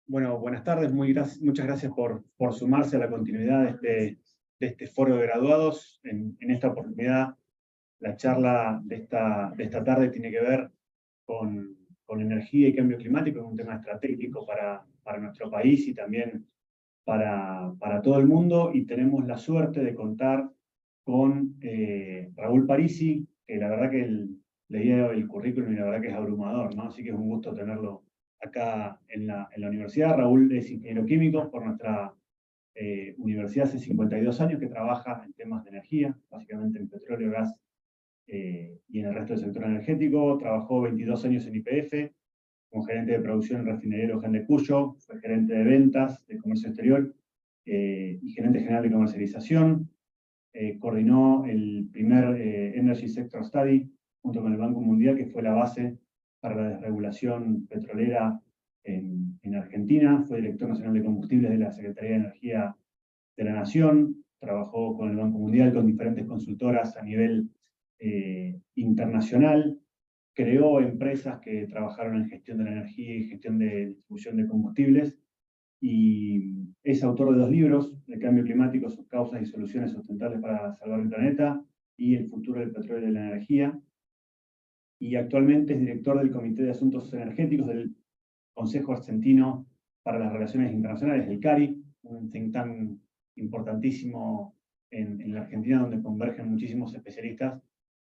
Bueno, buenas tardes, muchas gracias por sumarse a la continuidad de este foro de graduados. En esta oportunidad, la charla de esta tarde tiene que ver con energía y cambio climático, es un tema estratégico para nuestro país y también para todo el mundo, y tenemos la suerte de contar con Raúl Parisi, que la verdad que leí el currículum y la verdad que es abrumador, ¿no? Así que es un gusto tenerlo acá en la universidad. Raúl es ingeniero químico por nuestra universidad hace 52 años, que trabaja en temas de energía, básicamente en petróleo, gas y en el resto del sector energético. Trabajó 22 años en YPF, como gerente de producción en refinería Luján de Cuyo, fue gerente de ventas, de comercio exterior y gerente general de comercialización. Coordinó el primer Energy Sector Study junto con el Banco Mundial, que fue la base para la desregulación petrolera en Argentina. Fue director nacional de combustibles de la Secretaría de Energía de la Nación. Trabajó con el Banco Mundial, con diferentes consultoras a nivel internacional. Creó empresas que trabajaron en gestión de la energía y gestión de distribución de combustibles, y es autor de 2 libros: El cambio climático, sus causas y soluciones sustentables para salvar el planeta, y El futuro del petróleo y de la energía. Y actualmente es director del Comité de Asuntos Energéticos del Consejo Argentino para las Relaciones Internacionales, el CARI, un think tank importantísimo en la Argentina, donde convergen muchísimos especialistas,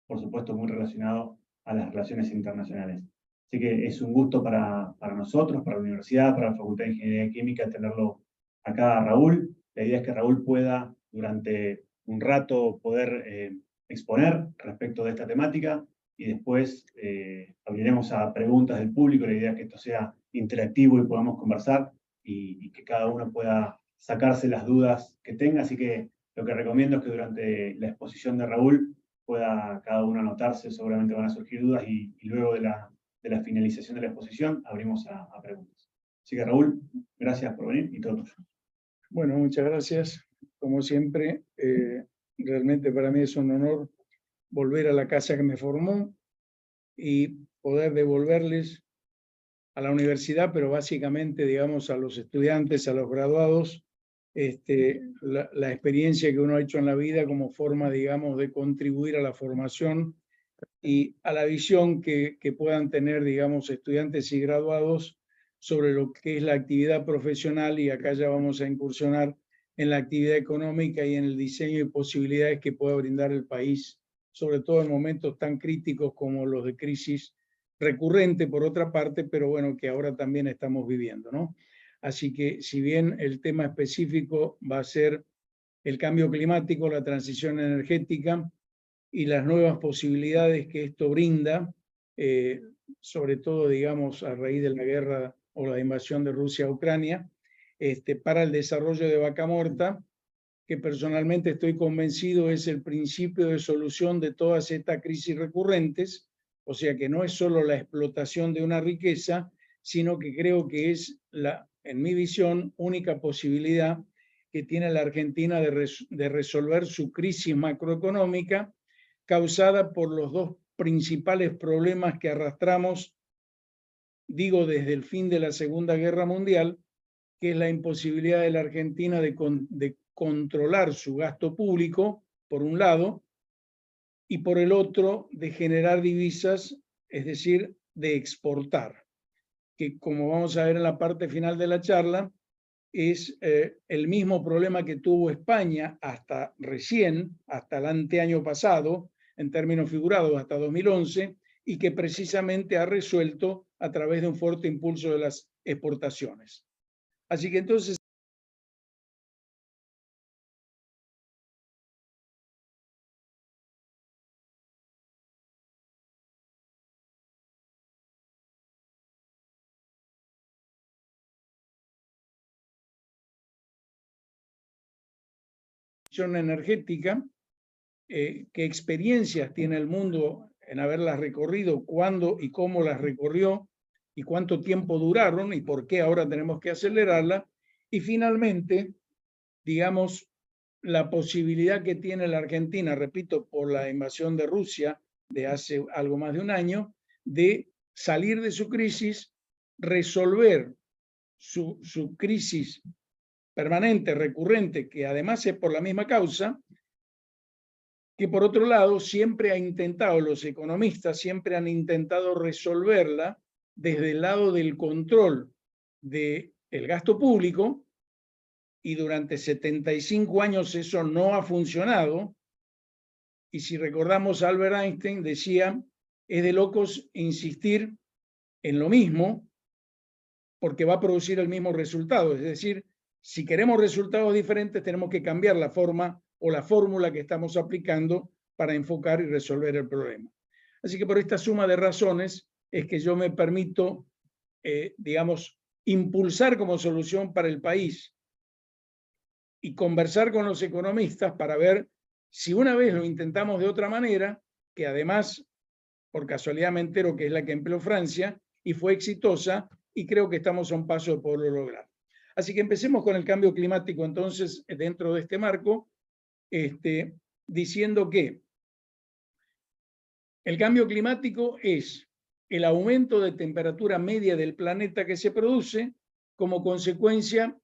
por supuesto muy relacionado a las relaciones internacionales. Así que es un gusto para nosotros, para la universidad, para la Facultad de Ingeniería Química, tenerlo acá a Raúl. La idea es que Raúl pueda, durante un rato, poder exponer respecto de esta temática, y después abriremos a preguntas del público. La idea es que esto sea interactivo y podamos conversar y que cada uno pueda sacarse las dudas que tenga. Así que lo que recomiendo es que durante la exposición de Raúl pueda cada uno anotarse, seguramente van a surgir dudas, y luego de la finalización de la exposición abrimos a preguntas. Así que Raúl, gracias por venir y todo tuyo. Bueno, muchas gracias. Como siempre, realmente para mí es un honor volver a la casa que me formó y poder devolverles a la universidad, pero básicamente, digamos, a los estudiantes, a los graduados, la experiencia que uno ha hecho en la vida como forma, digamos, de contribuir a la formación y a la visión que puedan tener, digamos, estudiantes y graduados sobre lo que es la actividad profesional, y acá ya vamos a incursionar en la actividad económica y en el diseño y posibilidades que pueda brindar el país, sobre todo en momentos tan críticos como los de crisis recurrente, por otra parte, pero bueno, que ahora también estamos viviendo, ¿no? Así que si bien el tema específico va a ser el cambio climático, la transición energética y las nuevas posibilidades que esto brinda, sobre todo, digamos, a raíz de la guerra o la invasión de Rusia a Ucrania, para el desarrollo de Vaca Muerta, que personalmente estoy convencido es el principio de solución de todas estas crisis recurrentes. O sea que no es solo la explotación de una riqueza, sino que creo que es, en mi visión, única posibilidad que tiene la Argentina de resolver su crisis macroeconómica, causada por los 2 principales problemas que arrastramos, digo, desde el fin de la Segunda Guerra Mundial, que es la imposibilidad de la Argentina de controlar su gasto público, por un lado, y por el otro, de generar divisas, es decir, de exportar, que, como vamos a ver en la parte final de la charla, es el mismo problema que tuvo España hasta recién, hasta el anteaño pasado, en términos figurados hasta 2011, y que precisamente ha resuelto a través de un fuerte impulso de las exportaciones. Así que entonces, energética, qué experiencias tiene el mundo en haberlas recorrido, cuándo y cómo las recorrió, y cuánto tiempo duraron, y por qué ahora tenemos que acelerarla, y finalmente, digamos, la posibilidad que tiene la Argentina, repito, por la invasión de Rusia de hace algo más de un año, de salir de su crisis, resolver su crisis permanente, recurrente, que además es por la misma causa, que por otro lado siempre ha intentado, los economistas siempre han intentado resolverla desde el lado del control del gasto público, y durante 75 años eso no ha funcionado. Y si recordamos, Albert Einstein decía, es de locos insistir en lo mismo porque va a producir el mismo resultado. Es decir, si queremos resultados diferentes, tenemos que cambiar la forma o la fórmula que estamos aplicando para enfocar y resolver el problema. Así que por esta suma de razones es que yo me permito, digamos, impulsar como solución para el país y conversar con los economistas para ver si una vez lo intentamos de otra manera, que además, por casualidad me entero que es la que empleó Francia y fue exitosa, y creo que estamos a un paso de poderlo lograr. Así que empecemos con el cambio climático entonces dentro de este marco, diciendo que el cambio climático es el aumento de temperatura media del planeta que se produce como consecuencia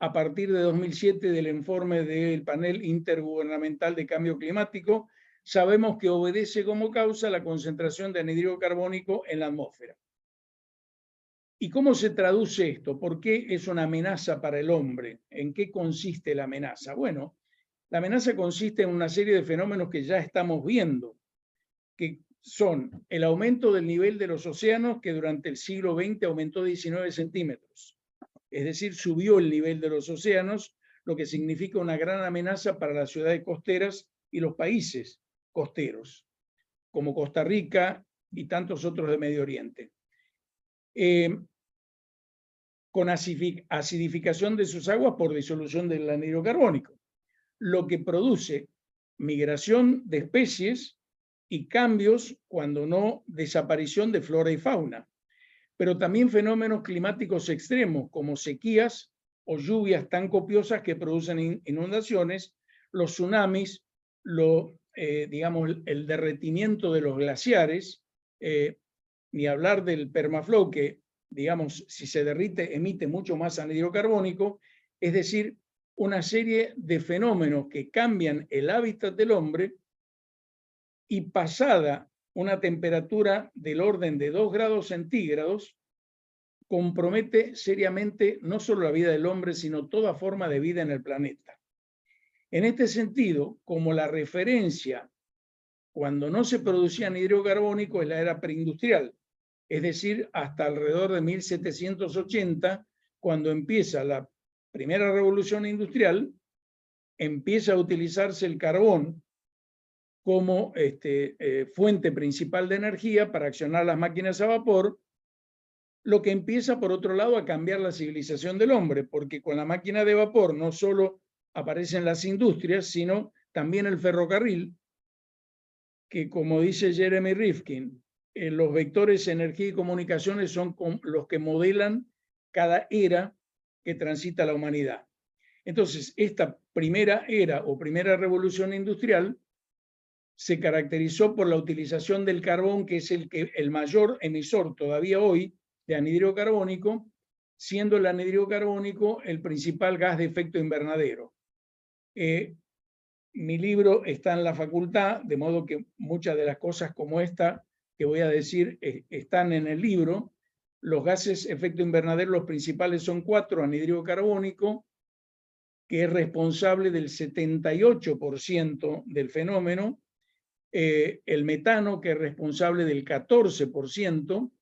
a partir de 2007 del informe del Panel Intergubernamental de Cambio Climático. Sabemos que obedece como causa la concentración de anhídrido carbónico en la atmósfera. ¿Y cómo se traduce esto? ¿Por qué es una amenaza para el hombre? ¿En qué consiste la amenaza? Bueno, la amenaza consiste en una serie de fenómenos que ya estamos viendo, que son el aumento del nivel de los océanos, que durante el siglo XX aumentó 19 centímetros. Es decir, subió el nivel de los océanos, lo que significa una gran amenaza para las ciudades costeras y los países costeros, como Costa Rica y tantos otros de Medio Oriente. Con acidificación de sus aguas por disolución del anhídrido carbónico, lo que produce migración de especies y cambios, cuando no desaparición de flora y fauna, pero también fenómenos climáticos extremos como sequías o lluvias tan copiosas que producen inundaciones, los tsunamis, digamos, el derretimiento de los glaciares, ni hablar del permaflow, que, digamos, si se derrite emite mucho más anhídrido carbónico, es decir, una serie de fenómenos que cambian el hábitat del hombre, y pasada una temperatura del orden de 2 grados centígrados, compromete seriamente no solo la vida del hombre, sino toda forma de vida en el planeta. En este sentido, como la referencia cuando no se producía anhídrido carbónico es la era preindustrial, es decir, hasta alrededor de 1780, cuando empieza la primera revolución industrial, empieza a utilizarse el carbón como fuente principal de energía para accionar las máquinas a vapor, lo que empieza, por otro lado, a cambiar la civilización del hombre, porque con la máquina de vapor no solo aparecen las industrias, sino también el ferrocarril, que, como dice Jeremy Rifkin, los vectores energía y comunicaciones son los que modelan cada era que transita la humanidad. Entonces, esta primera era o primera revolución industrial se caracterizó por la utilización del carbón, que es el mayor emisor todavía hoy de anhídrido carbónico, siendo el anhídrido carbónico el principal gas de efecto invernadero. Mi libro está en la facultad, de modo que muchas de las cosas como esta que voy a decir están en el libro. Los gases efecto invernadero, los principales son 4: anhídrido carbónico, que es responsable del 78% del fenómeno, el metano, que es responsable del 14%,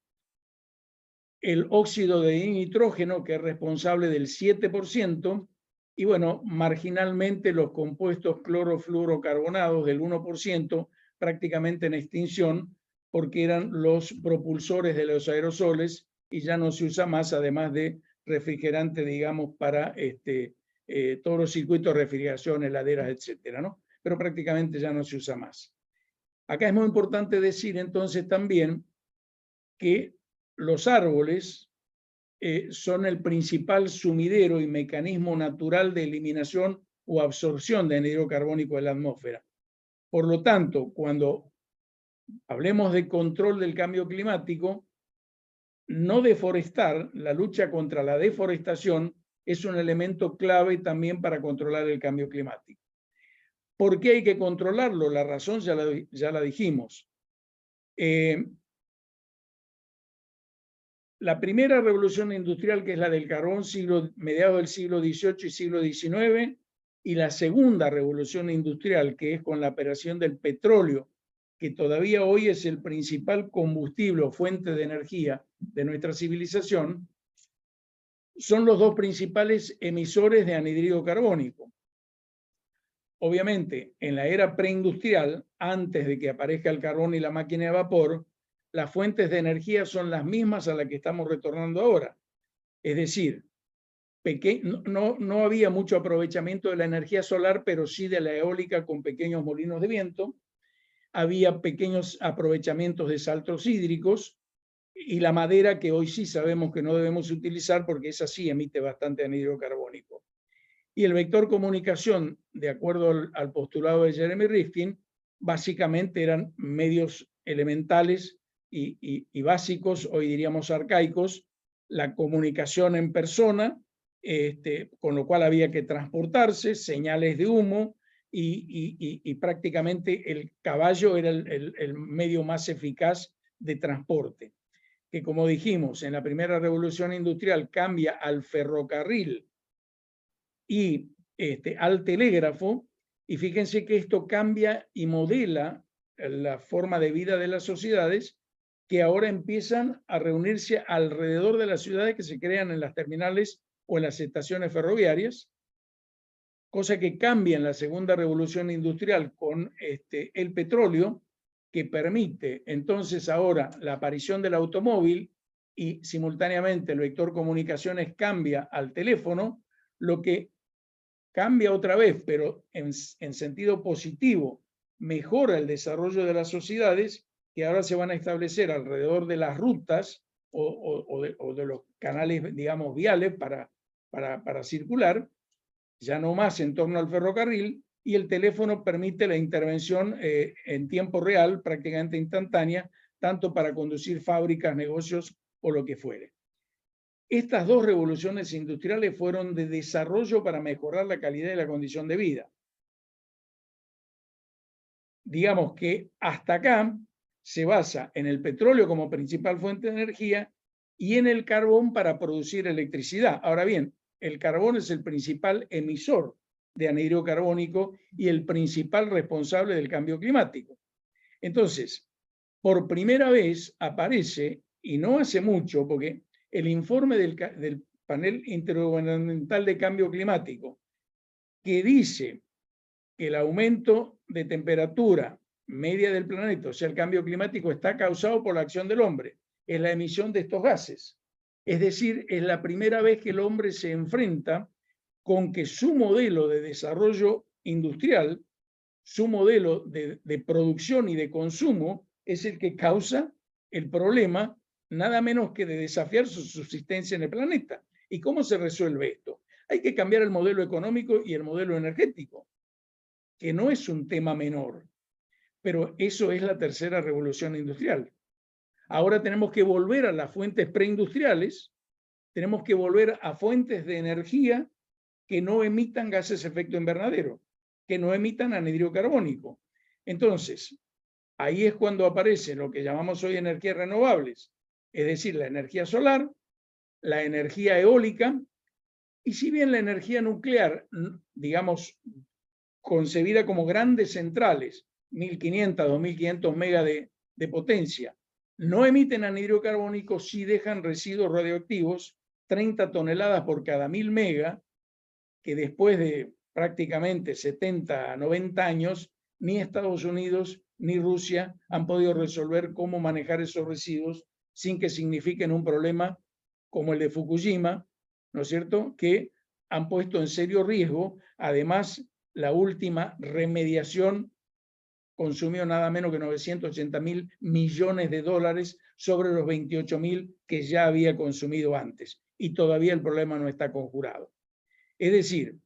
el óxido de nitrógeno, que es responsable del 7%, y bueno, marginalmente los compuestos clorofluorocarbonados del 1%, prácticamente en extinción, porque eran los propulsores de los aerosoles y ya no se usa más, además de refrigerante, digamos, para todos los circuitos de refrigeración, heladeras, etcétera, ¿no? Pero prácticamente ya no se usa más. Acá es muy importante decir entonces también que los árboles son el principal sumidero y mecanismo natural de eliminación o absorción de anhídrido carbónico de la atmósfera. Por lo tanto, cuando hablemos de control del cambio climático, no deforestar, la lucha contra la deforestación, es un elemento clave también para controlar el cambio climático. ¿Por qué hay que controlarlo? La razón ya la dijimos. La primera revolución industrial, que es la del carbón, mediados del siglo XVIII y siglo XIX, y la segunda revolución industrial, que es con la aparición del petróleo, que todavía hoy es el principal combustible o fuente de energía de nuestra civilización, son los dos principales emisores de anhídrido carbónico. Obviamente, en la era preindustrial, antes de que aparezca el carbón y la máquina de vapor, las fuentes de energía son las mismas a las que estamos retornando ahora. Es decir, no había mucho aprovechamiento de la energía solar, pero sí de la eólica con pequeños molinos de viento. Había pequeños aprovechamientos de saltos hídricos y la madera, que hoy sí sabemos que no debemos utilizar porque esa sí emite bastante anhídrido carbónico. Y el vector comunicación, de acuerdo al postulado de Jeremy Rifkin, básicamente eran medios elementales y básicos, hoy diríamos arcaicos, la comunicación en persona, con lo cual había que transportarse, señales de humo, y prácticamente el caballo era el medio más eficaz de transporte, que como dijimos, en la primera revolución industrial cambia al ferrocarril y al telégrafo, y fíjense que esto cambia y modela la forma de vida de las sociedades, que ahora empiezan a reunirse alrededor de las ciudades que se crean en las terminales o en las estaciones ferroviarias, cosa que cambia en la segunda revolución industrial con el petróleo, que permite entonces ahora la aparición del automóvil, y simultáneamente el vector comunicaciones cambia al teléfono, lo que cambia otra vez, pero en sentido positivo, mejora el desarrollo de las sociedades, que ahora se van a establecer alrededor de las rutas o de los canales, digamos, viales para circular, ya no más en torno al ferrocarril, y el teléfono permite la intervención en tiempo real, prácticamente instantánea, tanto para conducir fábricas, negocios o lo que fuere. Estas dos revoluciones industriales fueron de desarrollo para mejorar la calidad y la condición de vida. Digamos que hasta acá se basa en el petróleo como principal fuente de energía y en el carbón para producir electricidad. Ahora bien, el carbón es el principal emisor de anhídrido carbónico y el principal responsable del cambio climático. Entonces, por primera vez aparece, y no hace mucho, porque el informe del Panel Intergubernamental de Cambio Climático, que dice que el aumento de temperatura media del planeta, o sea, el cambio climático, está causado por la acción del hombre, es la emisión de estos gases. Es decir, es la primera vez que el hombre se enfrenta con que su modelo de desarrollo industrial, su modelo de producción y de consumo, es el que causa el problema, nada menos que de desafiar su subsistencia en el planeta. ¿Y cómo se resuelve esto? Hay que cambiar el modelo económico y el modelo energético, que no es un tema menor, pero eso es la tercera revolución industrial. Ahora tenemos que volver a las fuentes preindustriales, tenemos que volver a fuentes de energía que no emitan gases de efecto invernadero, que no emitan anhídrido carbónico. Entonces, ahí es cuando aparece lo que llamamos hoy energías renovables, es decir, la energía solar, la energía eólica, y si bien la energía nuclear, digamos, concebida como grandes centrales, 1500, 2500 megas de potencia, no emiten anhídrido carbónico, sí dejan residuos radioactivos, 30 toneladas por cada 1000 megas, que después de prácticamente 70 a 90 años, ni Estados Unidos ni Rusia han podido resolver cómo manejar esos residuos sin que signifiquen un problema como el de Fukushima, ¿no es cierto?, que han puesto en serio riesgo. Además, la última remediación consumió nada menos que 980.000 millones de dólares sobre los 28.000 que ya había consumido antes. Y todavía el problema no está conjurado. Es decir,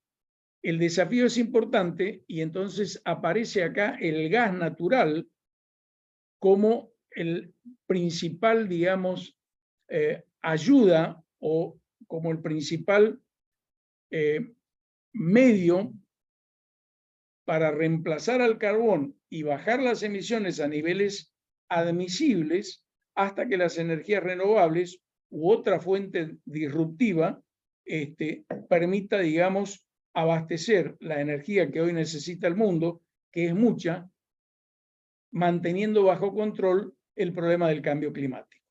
el desafío es importante y entonces aparece acá el gas natural como el principal, digamos, ayuda o como el principal medio para reemplazar al carbón y bajar las emisiones a niveles admisibles hasta que las energías renovables u otra fuente disruptiva permita, digamos, abastecer la energía que hoy necesita el mundo, que es mucha, manteniendo bajo control el problema del cambio climático.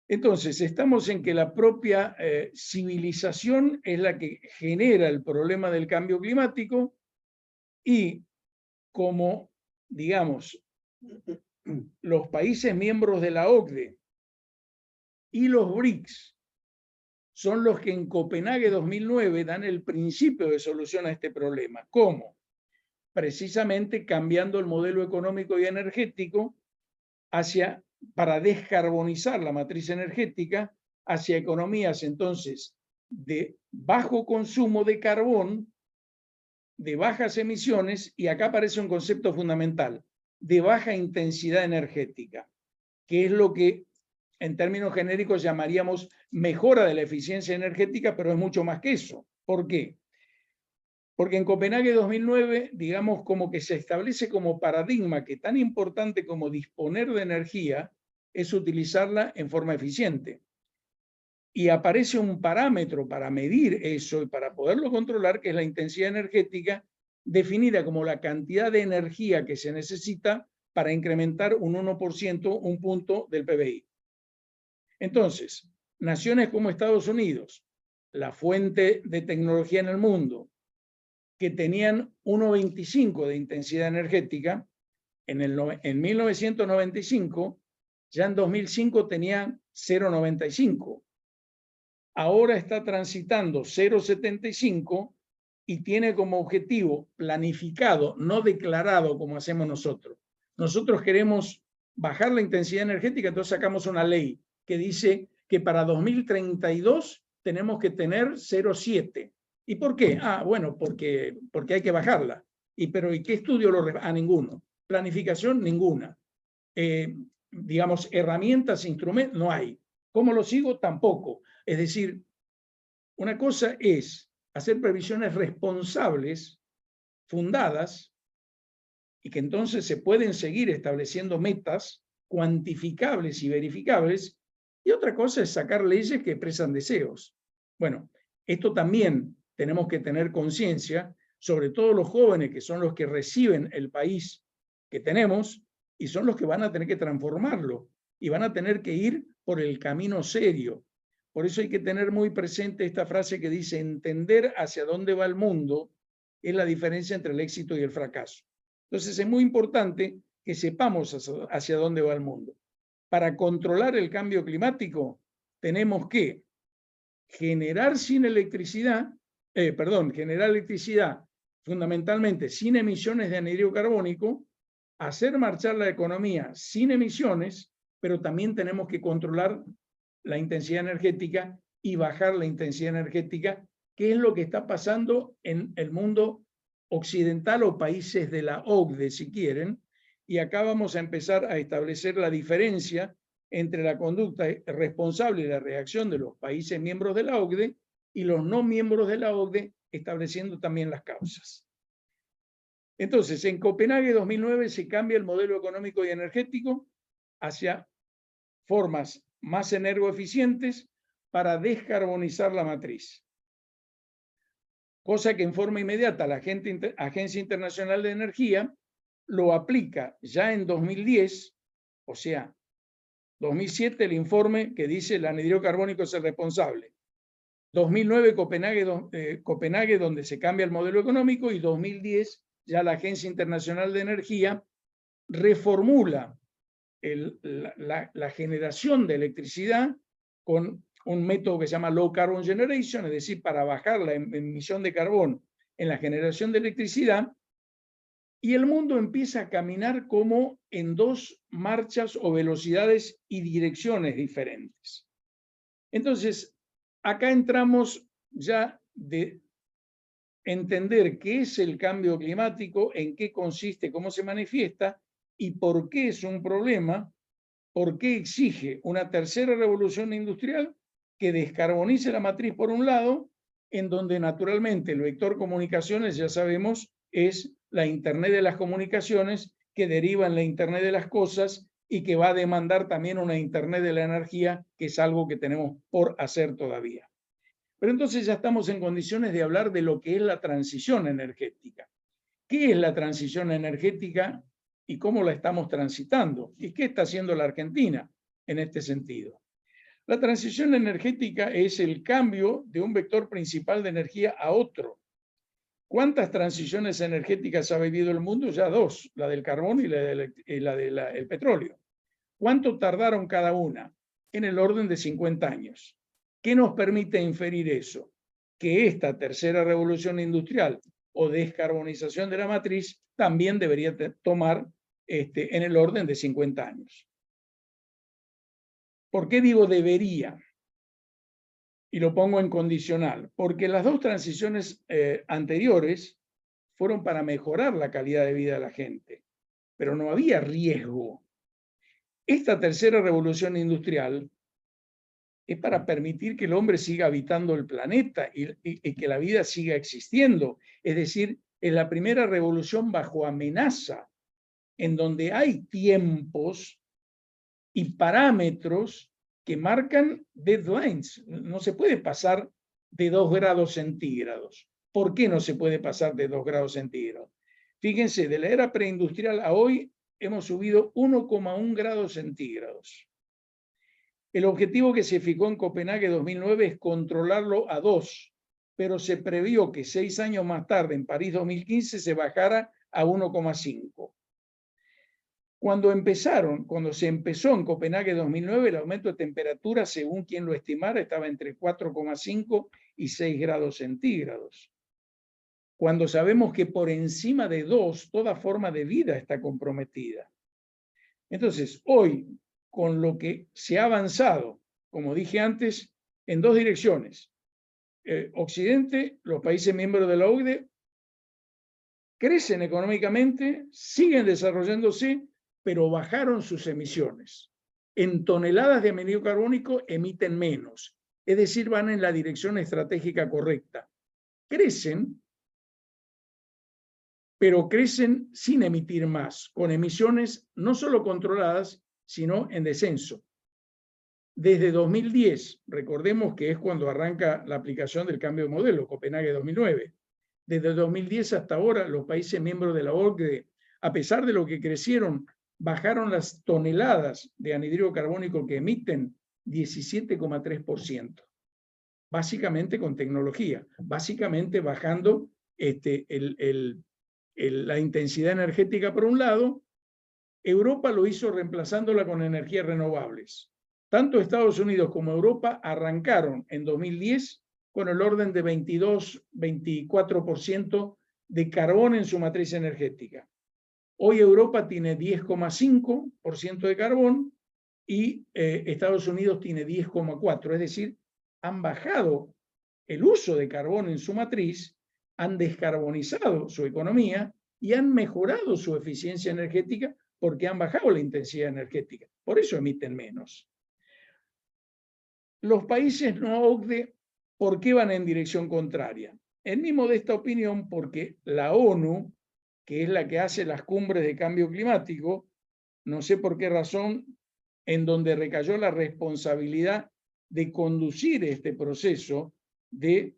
Entonces, estamos en que la propia civilización es la que genera el problema del cambio climático y como, digamos, los países miembros de la OCDE y los BRICS son los que en Copenhague 2009 dan el principio de solución a este problema. ¿Cómo? Precisamente cambiando el modelo económico y energético para descarbonizar la matriz energética hacia economías entonces de bajo consumo de carbón, de bajas emisiones, y acá aparece un concepto fundamental, de baja intensidad energética, que es lo que en términos genéricos llamaríamos mejora de la eficiencia energética, pero es mucho más que eso. ¿Por qué? Porque en Copenhague 2009, digamos, como que se establece como paradigma que tan importante como disponer de energía es utilizarla en forma eficiente. Y aparece un parámetro para medir eso y para poderlo controlar, que es la intensidad energética, definida como la cantidad de energía que se necesita para incrementar un 1%, un punto del PBI. Entonces, naciones como Estados Unidos, la fuente de tecnología en el mundo, que tenían 1,25 de intensidad energética, en 1995, ya en 2005 tenían 0,95. Ahora está transitando 0,75 y tiene como objetivo planificado, no declarado como hacemos nosotros. Nosotros queremos bajar la intensidad energética, entonces sacamos una ley que dice que para 2032 tenemos que tener 0,7. ¿Y por qué? Bueno, porque hay que bajarla. Pero ¿y qué estudio lo respalda? Ninguno. Planificación, ninguna. Digamos, herramientas, instrumentos, no hay. ¿Cómo lo sigo? Tampoco. Es decir, una cosa es hacer previsiones responsables, fundadas, y que entonces se pueden seguir estableciendo metas cuantificables y verificables, y otra cosa es sacar leyes que expresan deseos. Bueno, esto también tenemos que tener conciencia, sobre todo los jóvenes, que son los que reciben el país que tenemos, y son los que van a tener que transformarlo, y van a tener que ir por el camino serio. Por eso hay que tener muy presente esta frase que dice: entender hacia dónde va el mundo es la diferencia entre el éxito y el fracaso. Entonces es muy importante que sepamos hacia dónde va el mundo. Para controlar el cambio climático tenemos que generar generar electricidad fundamentalmente sin emisiones de anhídrido carbónico, hacer marchar la economía sin emisiones, pero también tenemos que controlar la intensidad energética y bajar la intensidad energética, que es lo que está pasando en el mundo occidental o países de la OCDE, si quieren, y acá vamos a empezar a establecer la diferencia entre la conducta responsable y la reacción de los países miembros de la OCDE y los no miembros de la OCDE, estableciendo también las causas. Entonces, en Copenhague 2009 se cambia el modelo económico y energético hacia formas más energoeficientes para descarbonizar la matriz. Cosa que en forma inmediata la Agencia Internacional de Energía lo aplica ya en 2010, o sea, 2007 el informe que dice el anhídrido carbónico es el responsable. 2009 Copenhague, donde se cambia el modelo económico, y 2010 ya la Agencia Internacional de Energía reformula la generación de electricidad con un método que se llama Low Carbon Generation, es decir, para bajar la emisión de carbón en la generación de electricidad, y el mundo empieza a caminar como en dos marchas o velocidades y direcciones diferentes. Entonces, acá entramos ya de entender qué es el cambio climático, en qué consiste, cómo se manifiesta y por qué es un problema, por qué exige una tercera revolución industrial que descarbonice la matriz por un lado, en donde naturalmente el vector comunicaciones, ya sabemos, es la Internet de las comunicaciones que deriva en la Internet de las cosas y que va a demandar también una Internet de la energía, que es algo que tenemos por hacer todavía. Pero entonces ya estamos en condiciones de hablar de lo que es la transición energética. ¿Qué es la transición energética y cómo la estamos transitando? ¿Y qué está haciendo la Argentina en este sentido? La transición energética es el cambio de un vector principal de energía a otro. ¿Cuántas transiciones energéticas ha vivido el mundo? Ya dos, la del carbón y la del petróleo. ¿Cuánto tardaron cada una? En el orden de 50 años. ¿Qué nos permite inferir eso? Que esta tercera revolución industrial o descarbonización de la matriz también debería tomar en el orden de 50 años. ¿Por qué digo debería? Y lo pongo en condicional, porque las dos transiciones anteriores fueron para mejorar la calidad de vida de la gente, pero no había riesgo. Esta tercera revolución industrial es para permitir que el hombre siga habitando el planeta y que la vida siga existiendo. Es decir, es la primera revolución bajo amenaza, en donde hay tiempos y parámetros que marcan deadlines. No se puede pasar de 2 grados centígrados. ¿Por qué no se puede pasar de 2 grados centígrados? Fíjense, de la era preindustrial a hoy hemos subido 1,1 grados centígrados. El objetivo que se fijó en Copenhague 2009 es controlarlo a 2, pero se previó que 6 años más tarde, en París 2015, se bajara a 1,5. Cuando se empezó en Copenhague 2009, el aumento de temperatura, según quien lo estimara, estaba entre 4,5 y 6 grados centígrados. Cuando sabemos que por encima de 2, toda forma de vida está comprometida. Entonces, hoy, con lo que se ha avanzado, como dije antes, en dos direcciones. Occidente, los países miembros de la OCDE, crecen económicamente, siguen desarrollándose, pero bajaron sus emisiones. En toneladas de anhídrido carbónico emiten menos, es decir, van en la dirección estratégica correcta. Crecen, pero crecen sin emitir más, con emisiones no solo controladas, sino en descenso. Desde 2010, recordemos que es cuando arranca la aplicación del cambio de modelo, Copenhague 2009. Desde 2010 hasta ahora, los países miembros de la OCDE, a pesar de lo que crecieron, bajaron las toneladas de anhídrido carbónico que emiten 17,3%. Básicamente con tecnología, básicamente bajando la intensidad energética por un lado. Europa lo hizo reemplazándola con energías renovables. Tanto Estados Unidos como Europa arrancaron en 2010 con el orden de 22-24% de carbón en su matriz energética. Hoy Europa tiene 10,5% de carbón y Estados Unidos tiene 10,4%. Es decir, han bajado el uso de carbón en su matriz, han descarbonizado su economía y han mejorado su eficiencia energética porque han bajado la intensidad energética. Por eso emiten menos. Los países no OCDE, ¿por qué van en dirección contraria? En mi modesta opinión, porque la ONU, que es la que hace las cumbres de cambio climático, no sé por qué razón, en donde recayó la responsabilidad de conducir este proceso de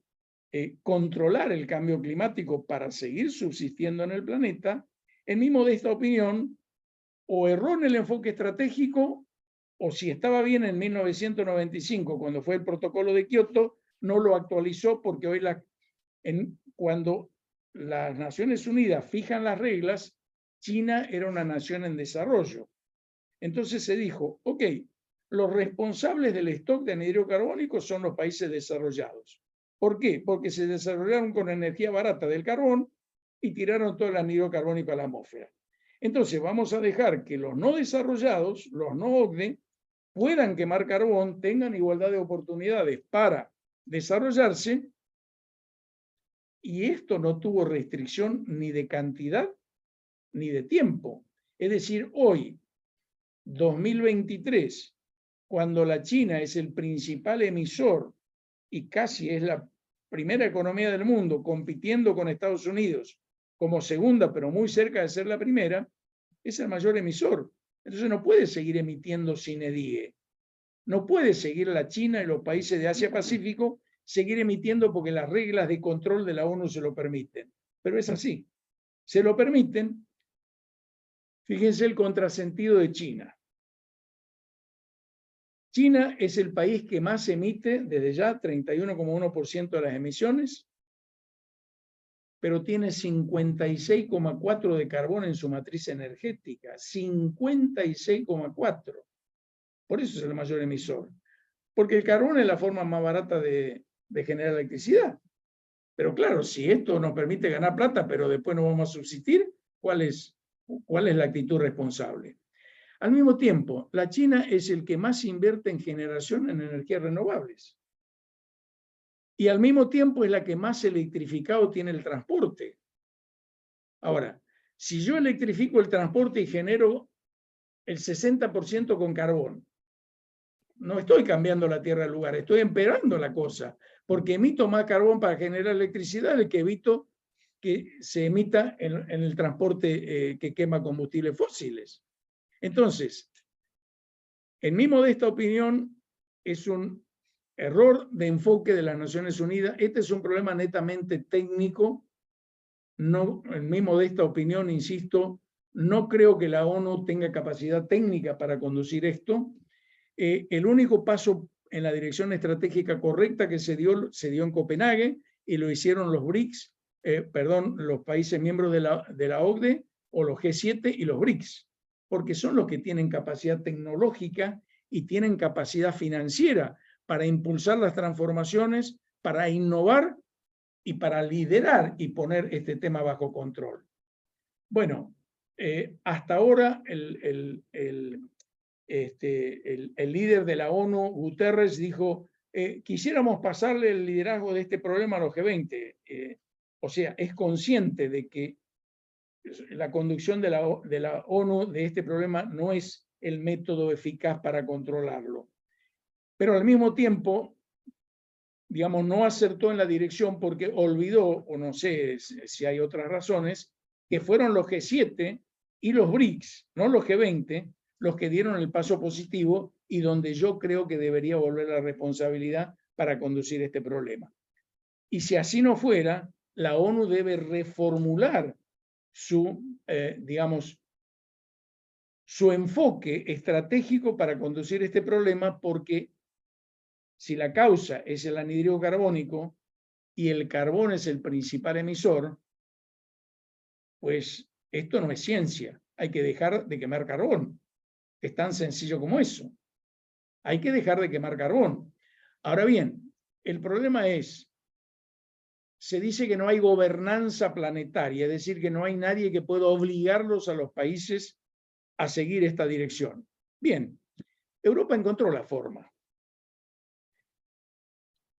controlar el cambio climático para seguir subsistiendo en el planeta, en mi modesta opinión, o erró en el enfoque estratégico, o si estaba bien en 1995, cuando fue el protocolo de Kioto, no lo actualizó porque hoy cuando las Naciones Unidas fijan las reglas, China era una nación en desarrollo. Entonces se dijo, ok, los responsables del stock de anhídrido carbónico son los países desarrollados. ¿Por qué? Porque se desarrollaron con energía barata del carbón y tiraron todo el anhídrido carbónico a la atmósfera. Entonces vamos a dejar que los no desarrollados, los no OCDE, puedan quemar carbón, tengan igualdad de oportunidades para desarrollarse, y esto no tuvo restricción ni de cantidad ni de tiempo. Es decir, hoy 2023, cuando la China es el principal emisor y casi es la primera economía del mundo, compitiendo con Estados Unidos como segunda, pero muy cerca de ser la primera, es el mayor emisor. Entonces no puede seguir emitiendo sin EDIE. No puede seguir la China y los países de Asia-Pacífico seguir emitiendo porque las reglas de control de la ONU se lo permiten. Pero es así. Se lo permiten. Fíjense el contrasentido de China. China es el país que más emite desde ya, 31,1% de las emisiones, pero tiene 56,4 de carbón en su matriz energética. 56,4. Por eso es el mayor emisor. Porque el carbón es la forma más barata de generar electricidad. Pero claro, si esto nos permite ganar plata, pero después no vamos a subsistir, ¿cuál es la actitud responsable? Al mismo tiempo, la China es el que más invierte en generación en energías renovables. Y al mismo tiempo es la que más electrificado tiene el transporte. Ahora, si yo electrifico el transporte y genero el 60% con carbón, no estoy cambiando la tierra al lugar, estoy empeorando la cosa, porque emito más carbón para generar electricidad del que evito que se emita en el transporte que quema combustibles fósiles. Entonces, en mi modesta opinión, es un error de enfoque de las Naciones Unidas. Este es un problema netamente técnico. No, en mi modesta opinión, insisto, no creo que la ONU tenga capacidad técnica para conducir esto. El único paso en la dirección estratégica correcta que se dio en Copenhague y lo hicieron los BRICS, los países miembros de la OCDE o los G7 y los BRICS, porque son los que tienen capacidad tecnológica y tienen capacidad financiera para impulsar las transformaciones, para innovar y para liderar y poner este tema bajo control. Bueno, hasta ahora el líder de la ONU, Guterres, dijo, quisiéramos pasarle el liderazgo de este problema a los G20. O sea, es consciente de que la conducción de la ONU de este problema no es el método eficaz para controlarlo. Pero al mismo tiempo, digamos, no acertó en la dirección porque olvidó, o no sé si hay otras razones, que fueron los G7 y los BRICS, no los G20, los que dieron el paso positivo y donde yo creo que debería volver la responsabilidad para conducir este problema. Y si así no fuera, la ONU debe reformular su enfoque estratégico para conducir este problema, porque si la causa es el anhídrido carbónico y el carbón es el principal emisor, pues esto no es ciencia. Hay que dejar de quemar carbón. Es tan sencillo como eso. Hay que dejar de quemar carbón. Ahora bien, el problema es, se dice que no hay gobernanza planetaria, es decir, que no hay nadie que pueda obligarlos a los países a seguir esta dirección. Bien, Europa encontró la forma.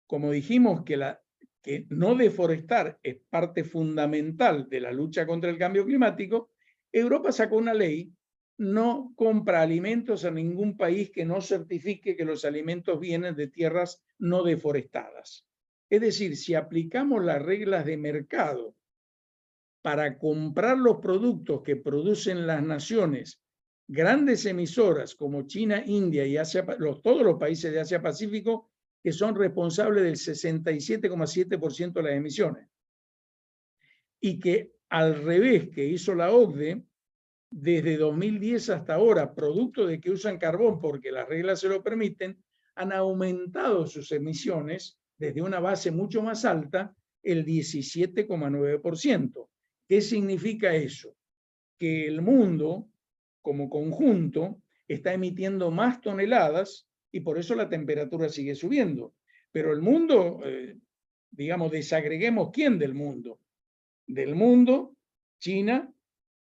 Como dijimos que no deforestar es parte fundamental de la lucha contra el cambio climático, Europa sacó una ley: no compra alimentos a ningún país que no certifique que los alimentos vienen de tierras no deforestadas. Es decir, si aplicamos las reglas de mercado para comprar los productos que producen las naciones grandes emisoras como China, India y todos los países de Asia-Pacífico, que son responsables del 67,7% de las emisiones, y que al revés que hizo la OCDE, desde 2010 hasta ahora, producto de que usan carbón porque las reglas se lo permiten, han aumentado sus emisiones desde una base mucho más alta, el 17,9%. ¿Qué significa eso? Que el mundo, como conjunto, está emitiendo más toneladas y por eso la temperatura sigue subiendo. Pero el mundo, desagreguemos quién del mundo. Del mundo, China,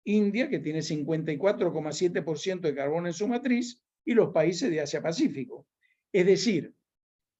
India, que tiene 54,7% de carbón en su matriz, y los países de Asia-Pacífico. Es decir,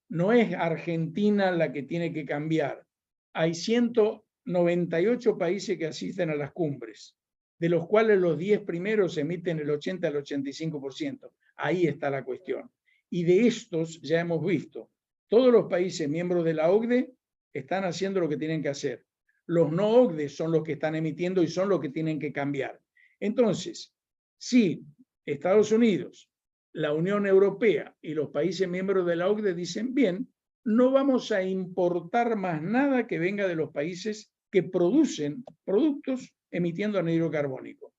no es Argentina la que tiene que cambiar. Hay 198 países que asisten a las cumbres. de los cuales los 10 primeros emiten el 80 al 85%. Ahí está la cuestión. Y de estos ya hemos visto, todos los países miembros de la OCDE están haciendo lo que tienen que hacer. Los no OCDE son los que están emitiendo y son los que tienen que cambiar. Entonces, si Estados Unidos, la Unión Europea y los países miembros de la OCDE dicen, bien, no vamos a importar más nada que venga de los países que producen productos emitiendo anhídrido carbónico.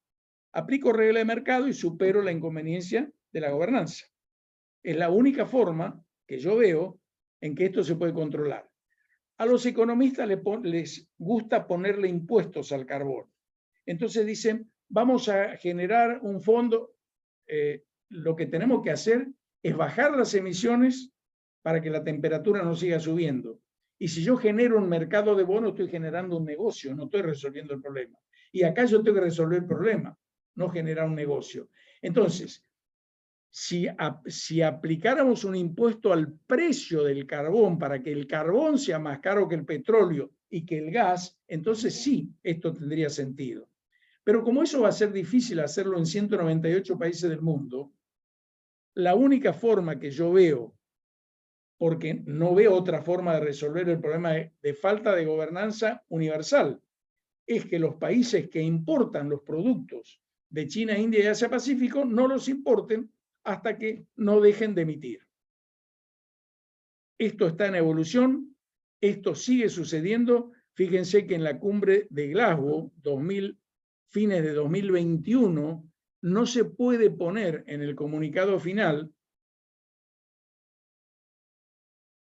Aplico regla de mercado y supero la inconveniencia de la gobernanza. Es la única forma que yo veo en que esto se puede controlar. A los economistas les gusta ponerle impuestos al carbón. Entonces dicen, vamos a generar un fondo. Lo que tenemos que hacer es bajar las emisiones para que la temperatura no siga subiendo. Y si yo genero un mercado de bonos, estoy generando un negocio, no estoy resolviendo el problema. Y acá yo tengo que resolver el problema, no generar un negocio. Entonces, si aplicáramos un impuesto al precio del carbón para que el carbón sea más caro que el petróleo y que el gas, entonces sí, esto tendría sentido. Pero como eso va a ser difícil hacerlo en 198 países del mundo, la única forma que yo veo, porque no veo otra forma de resolver el problema de falta de gobernanza universal, es que los países que importan los productos de China, India y Asia Pacífico no los importen hasta que no dejen de emitir. Esto está en evolución, esto sigue sucediendo. Fíjense que en la cumbre de Glasgow, fines de 2021, no se puede poner en el comunicado final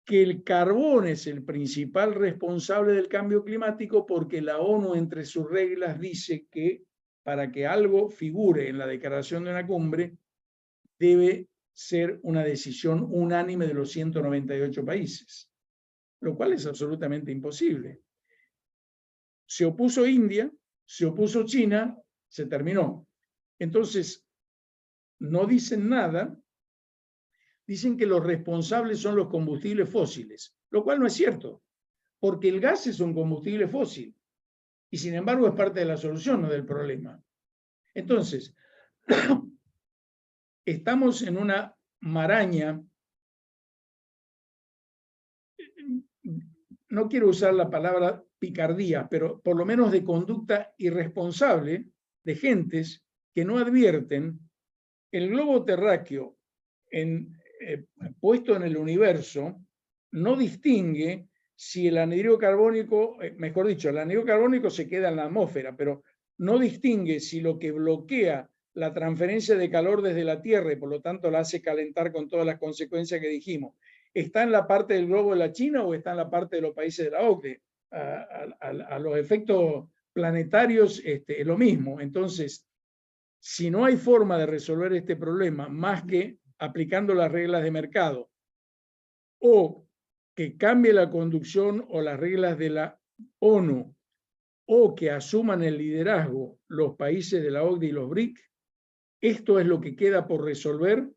que el carbón es el principal responsable del cambio climático, porque la ONU entre sus reglas dice que para que algo figure en la declaración de una cumbre debe ser una decisión unánime de los 198 países, lo cual es absolutamente imposible. Se opuso India, se opuso China, se terminó. Entonces, no dicen nada. Dicen que los responsables son los combustibles fósiles, lo cual no es cierto, porque el gas es un combustible fósil y sin embargo es parte de la solución, no del problema. Entonces, estamos en una maraña, no quiero usar la palabra picardía, pero por lo menos de conducta irresponsable de gentes que no advierten el globo terráqueo puesto en el universo no distingue si el anhídrido carbónico, mejor dicho, el anhídrido carbónico se queda en la atmósfera, pero no distingue si lo que bloquea la transferencia de calor desde la Tierra y por lo tanto la hace calentar con todas las consecuencias que dijimos, ¿está en la parte del globo de la China o está en la parte de los países de la OCDE? A los efectos planetarios es lo mismo. Entonces, si no hay forma de resolver este problema más que aplicando las reglas de mercado o que cambie la conducción o las reglas de la ONU o que asuman el liderazgo los países de la OCDE y los BRIC, esto es lo que queda por resolver,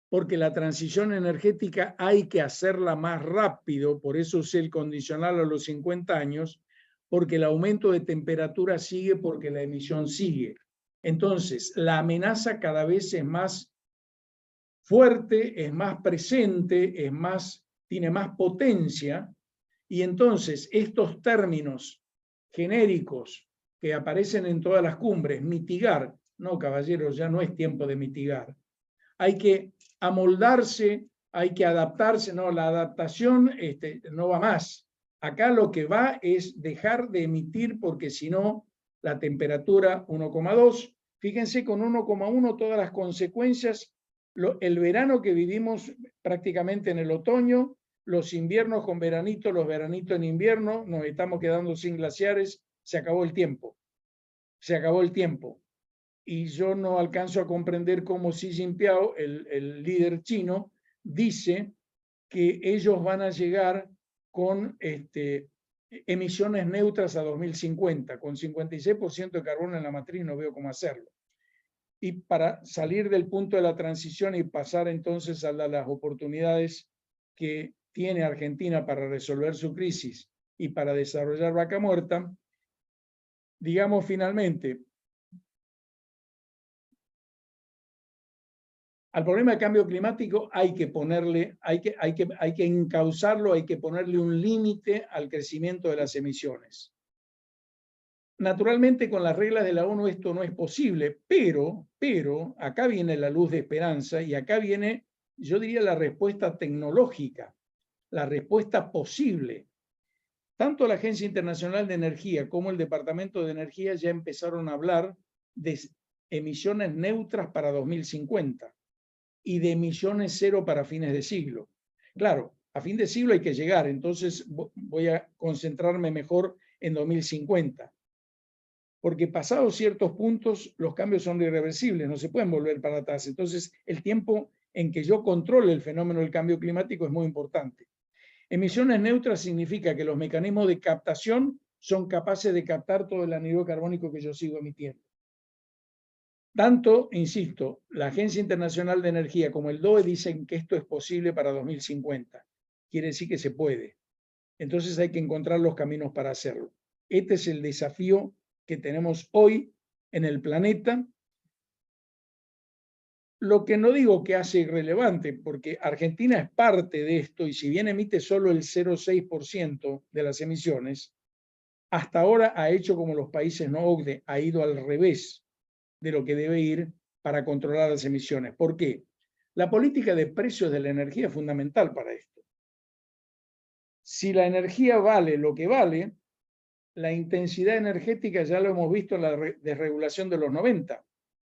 porque la transición energética hay que hacerla más rápido, por eso usé el condicional a los 50 años, porque el aumento de temperatura sigue, porque la emisión sigue. Entonces, la amenaza cada vez es más fuerte, es más presente, tiene más potencia, y entonces estos términos genéricos que aparecen en todas las cumbres, mitigar, no, caballeros, ya no es tiempo de mitigar. Hay que amoldarse, hay que adaptarse, no, la adaptación no va más. Acá lo que va es dejar de emitir, porque si no, la temperatura 1,2, fíjense con 1,1 todas las consecuencias, el verano que vivimos prácticamente en el otoño, los inviernos con veranito, los veranitos en invierno, nos estamos quedando sin glaciares, se acabó el tiempo. Se acabó el tiempo. Y yo no alcanzo a comprender cómo Xi Jinping, el líder chino, dice que ellos van a llegar con emisiones neutras a 2050, con 56% de carbono en la matriz, no veo cómo hacerlo. Y para salir del punto de la transición y pasar entonces a las oportunidades que tiene Argentina para resolver su crisis y para desarrollar Vaca Muerta, digamos finalmente, Al problema de cambio climático hay que encauzarlo, hay que ponerle un límite al crecimiento de las emisiones. Naturalmente, con las reglas de la ONU esto no es posible, pero acá viene la luz de esperanza y acá viene, yo diría, la respuesta tecnológica, la respuesta posible. Tanto la Agencia Internacional de Energía como el Departamento de Energía ya empezaron a hablar de emisiones neutras para 2050 y de emisiones cero para fines de siglo. Claro, a fin de siglo hay que llegar, entonces voy a concentrarme mejor en 2050. Porque pasados ciertos puntos los cambios son irreversibles, no se pueden volver para atrás. Entonces el tiempo en que yo controle el fenómeno del cambio climático es muy importante. Emisiones neutras significa que los mecanismos de captación son capaces de captar todo el anhídrido carbónico que yo sigo emitiendo. Tanto, insisto, la Agencia Internacional de Energía como el DOE dicen que esto es posible para 2050. Quiere decir que se puede. Entonces hay que encontrar los caminos para hacerlo. Este es el desafío que tenemos hoy en el planeta. Lo que no digo que hace irrelevante, porque Argentina es parte de esto y si bien emite solo el 0,6% de las emisiones, hasta ahora ha hecho como los países no OCDE, ha ido al revés de lo que debe ir para controlar las emisiones. ¿Por qué? La política de precios de la energía es fundamental para esto. Si la energía vale lo que vale, la intensidad energética ya lo hemos visto en la desregulación de los 90.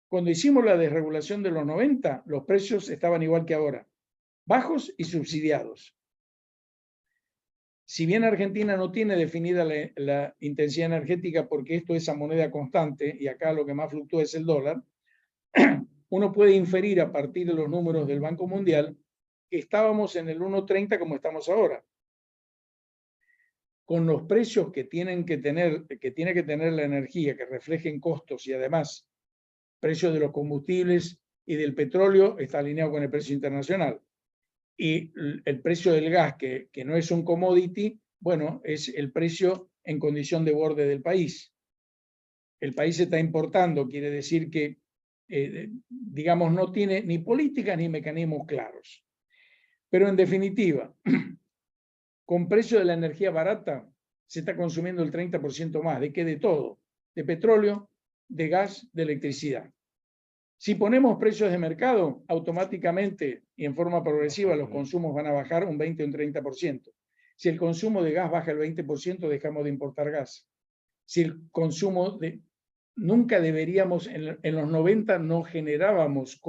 Cuando hicimos la desregulación de los 90, los precios estaban igual que ahora, bajos y subsidiados. Si bien Argentina no tiene definida la intensidad energética porque esto es a moneda constante y acá lo que más fluctúa es el dólar, uno puede inferir a partir de los números del Banco Mundial que estábamos en el 1,30 como estamos ahora. Con los precios que tiene que tener la energía, que reflejen costos y además precios de los combustibles y del petróleo, está alineado con el precio internacional. Y el precio del gas, que no es un commodity, bueno, es el precio en condición de borde del país. El país se está importando, quiere decir que, digamos, no tiene ni políticas ni mecanismos claros. Pero en definitiva, con precio de la energía barata, se está consumiendo el 30% más. ¿De qué? De todo. De petróleo, de gas, de electricidad. Si ponemos precios de mercado, automáticamente y en forma progresiva los consumos van a bajar un 20 o un 30%. Si el consumo de gas baja el 20%, dejamos de importar gas. Si el consumo de... Nunca deberíamos, en los 90 no generábamos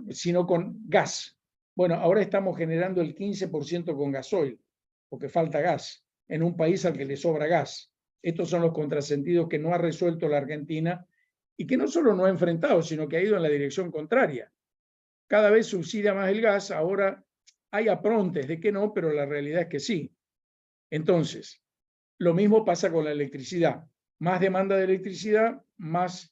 sino con gas. Bueno, ahora estamos generando el 15% con gasoil, porque falta gas, en un país al que le sobra gas. Estos son los contrasentidos que no ha resuelto la Argentina y que no solo no ha enfrentado, sino que ha ido en la dirección contraria. Cada vez subsidia más el gas, ahora hay aprontes de que no, pero la realidad es que sí. Entonces, lo mismo pasa con la electricidad. Más demanda de electricidad, más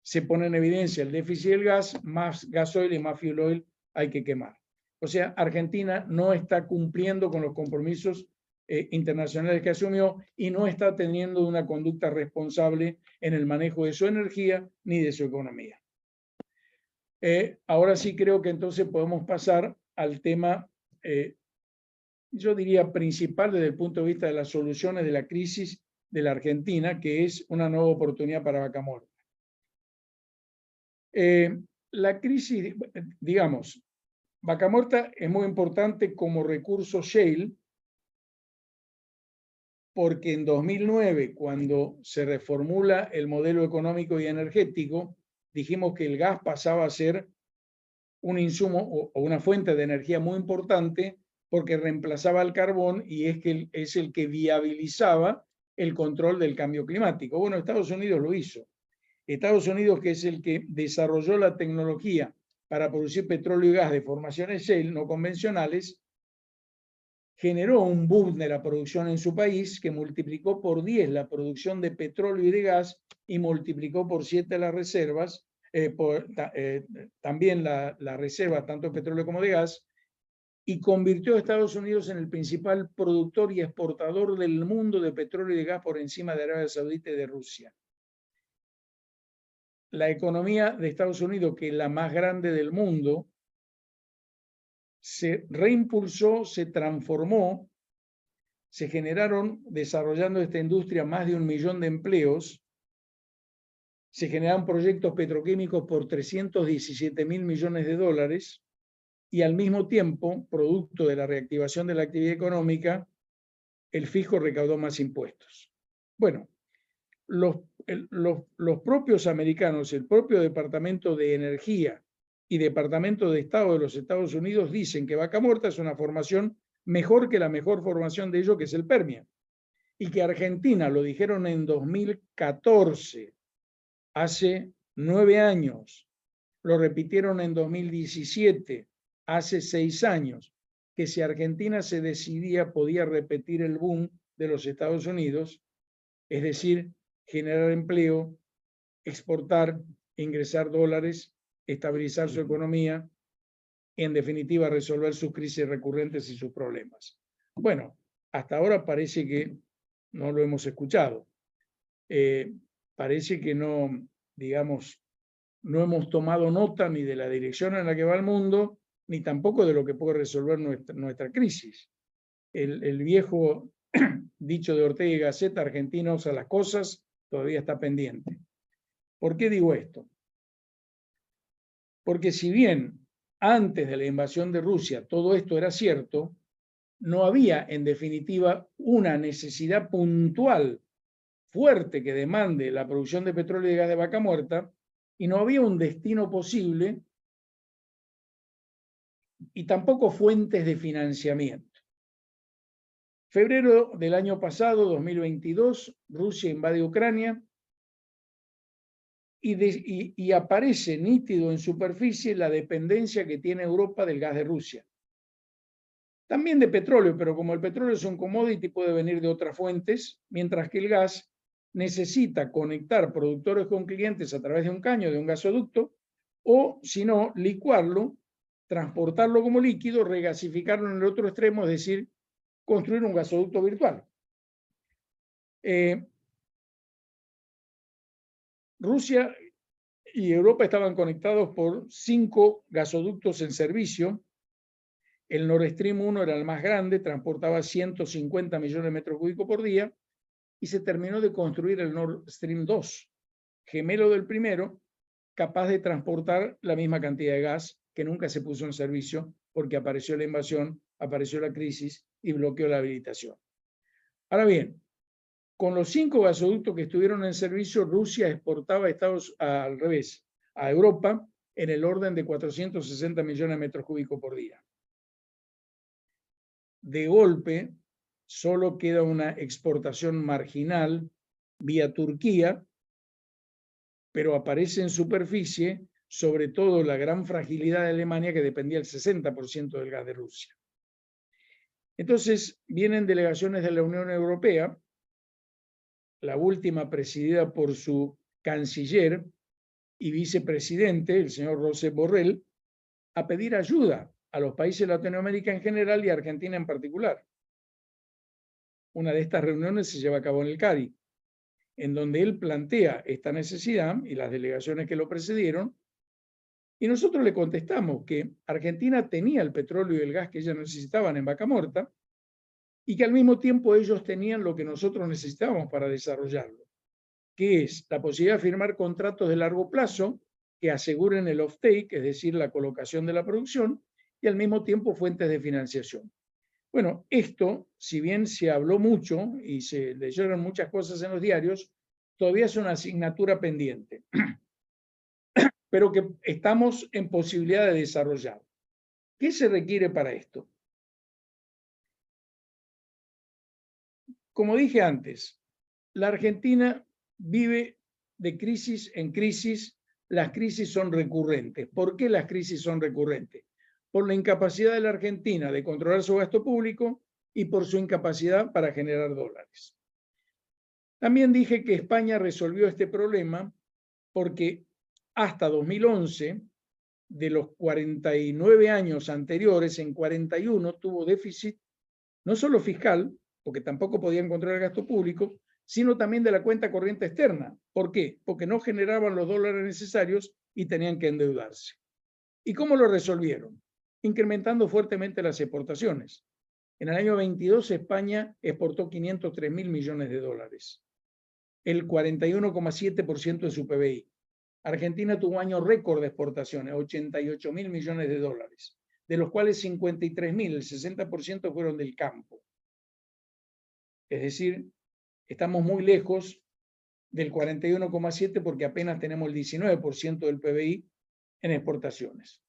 se pone en evidencia el déficit del gas, más gasoil y más fuel oil hay que quemar. O sea, Argentina no está cumpliendo con los compromisos internacionales que asumió y no está teniendo una conducta responsable en el manejo de su energía ni de su economía. Ahora sí creo que entonces podemos pasar al tema, yo diría principal desde el punto de vista de las soluciones de la crisis de la Argentina, que es una nueva oportunidad para Vaca Muerta. La crisis, digamos, Vaca Muerta es muy importante como recurso shale, porque en 2009, cuando se reformula el modelo económico y energético, dijimos que el gas pasaba a ser un insumo o una fuente de energía muy importante porque reemplazaba al carbón y es el que viabilizaba el control del cambio climático. Bueno, Estados Unidos lo hizo. Estados Unidos, que es el que desarrolló la tecnología para producir petróleo y gas de formaciones shale no convencionales, generó un boom de la producción en su país que multiplicó por 10 la producción de petróleo y de gas y multiplicó por 7 las reservas, también la reserva tanto de petróleo como de gas, y convirtió a Estados Unidos en el principal productor y exportador del mundo de petróleo y de gas por encima de Arabia Saudita y de Rusia. la economía de Estados Unidos, que es la más grande del mundo, se reimpulsó, se transformó, se generaron, desarrollando esta industria, más de 1 millón de empleos, se generaron proyectos petroquímicos por 317.000 millones de dólares, y al mismo tiempo, producto de la reactivación de la actividad económica, el fisco recaudó más impuestos. Bueno, los propios americanos, el propio Departamento de Energía y Departamento de Estado de los Estados Unidos dicen que Vaca Muerta es una formación mejor que la mejor formación de ellos, que es el Permian. Y que Argentina, lo dijeron en 2014, hace 9 años, lo repitieron en 2017, hace 6 años, que si Argentina se decidía podía repetir el boom de los Estados Unidos, es decir, generar empleo, exportar, ingresar dólares, estabilizar su economía, en definitiva resolver sus crisis recurrentes y sus problemas. Bueno, hasta ahora parece que no lo hemos escuchado. Parece que no, digamos, no hemos tomado nota ni de la dirección en la que va el mundo, ni tampoco de lo que puede resolver nuestra crisis. El viejo dicho de Ortega y Gasset, Argentina usa las cosas, todavía está pendiente. ¿Por qué digo esto? Porque si bien antes de la invasión de Rusia todo esto era cierto, no había en definitiva una necesidad puntual fuerte que demande la producción de petróleo y gas de Vaca Muerta, y no había un destino posible y tampoco fuentes de financiamiento. Febrero del año pasado, 2022, Rusia invade Ucrania y aparece nítido en superficie la dependencia que tiene Europa del gas de Rusia. También de petróleo, pero como el petróleo es un commodity, puede venir de otras fuentes, mientras que el gas necesita conectar productores con clientes a través de un caño, de un gasoducto, o si no, licuarlo, transportarlo como líquido, regasificarlo en el otro extremo, es decir, construir un gasoducto virtual. Rusia y Europa estaban conectados por 5 gasoductos en servicio. El Nord Stream 1 era el más grande, transportaba 150 millones de metros cúbicos por día, y se terminó de construir el Nord Stream 2, gemelo del primero, capaz de transportar la misma cantidad de gas, que nunca se puso en servicio porque apareció la invasión, apareció la crisis y bloqueó la habilitación. Ahora bien, con los 5 gasoductos que estuvieron en servicio, Rusia exportaba al revés, a Europa, en el orden de 460 millones de metros cúbicos por día. De golpe, solo queda una exportación marginal vía Turquía, pero aparece en superficie sobre todo la gran fragilidad de Alemania, que dependía del 60% del gas de Rusia. Entonces vienen delegaciones de la Unión Europea, la última presidida por su canciller y vicepresidente, el señor Josep Borrell, a pedir ayuda a los países de Latinoamérica en general y a Argentina en particular. Una de estas reuniones se lleva a cabo en el Cadi, en donde él plantea esta necesidad y las delegaciones que lo precedieron, y nosotros le contestamos que Argentina tenía el petróleo y el gas que ellos necesitaban en Vaca Muerta, y que al mismo tiempo ellos tenían lo que nosotros necesitábamos para desarrollarlo, que es la posibilidad de firmar contratos de largo plazo que aseguren el off-take, es decir, la colocación de la producción, y al mismo tiempo fuentes de financiación. Bueno, esto, si bien se habló mucho y se leyeron muchas cosas en los diarios, todavía es una asignatura pendiente, pero que estamos en posibilidad de desarrollar. ¿Qué se requiere para esto? Como dije antes, la Argentina vive de crisis en crisis. Las crisis son recurrentes. ¿Por qué las crisis son recurrentes? Por la incapacidad de la Argentina de controlar su gasto público y por su incapacidad para generar dólares. También dije que España resolvió este problema porque hasta 2011, de los 49 años anteriores, en 41 tuvo déficit no solo fiscal, porque tampoco podían controlar el gasto público, sino también de la cuenta corriente externa. ¿Por qué? Porque no generaban los dólares necesarios y tenían que endeudarse. ¿Y cómo lo resolvieron? Incrementando fuertemente las exportaciones. En el año 22 España exportó 503.000 millones de dólares, el 41,7% de su PBI. Argentina tuvo un año récord de exportaciones, 88.000 millones de dólares, de los cuales 53.000, el 60% fueron del campo. Es decir, estamos muy lejos del 41,7 porque apenas tenemos el 19% del PBI en exportaciones.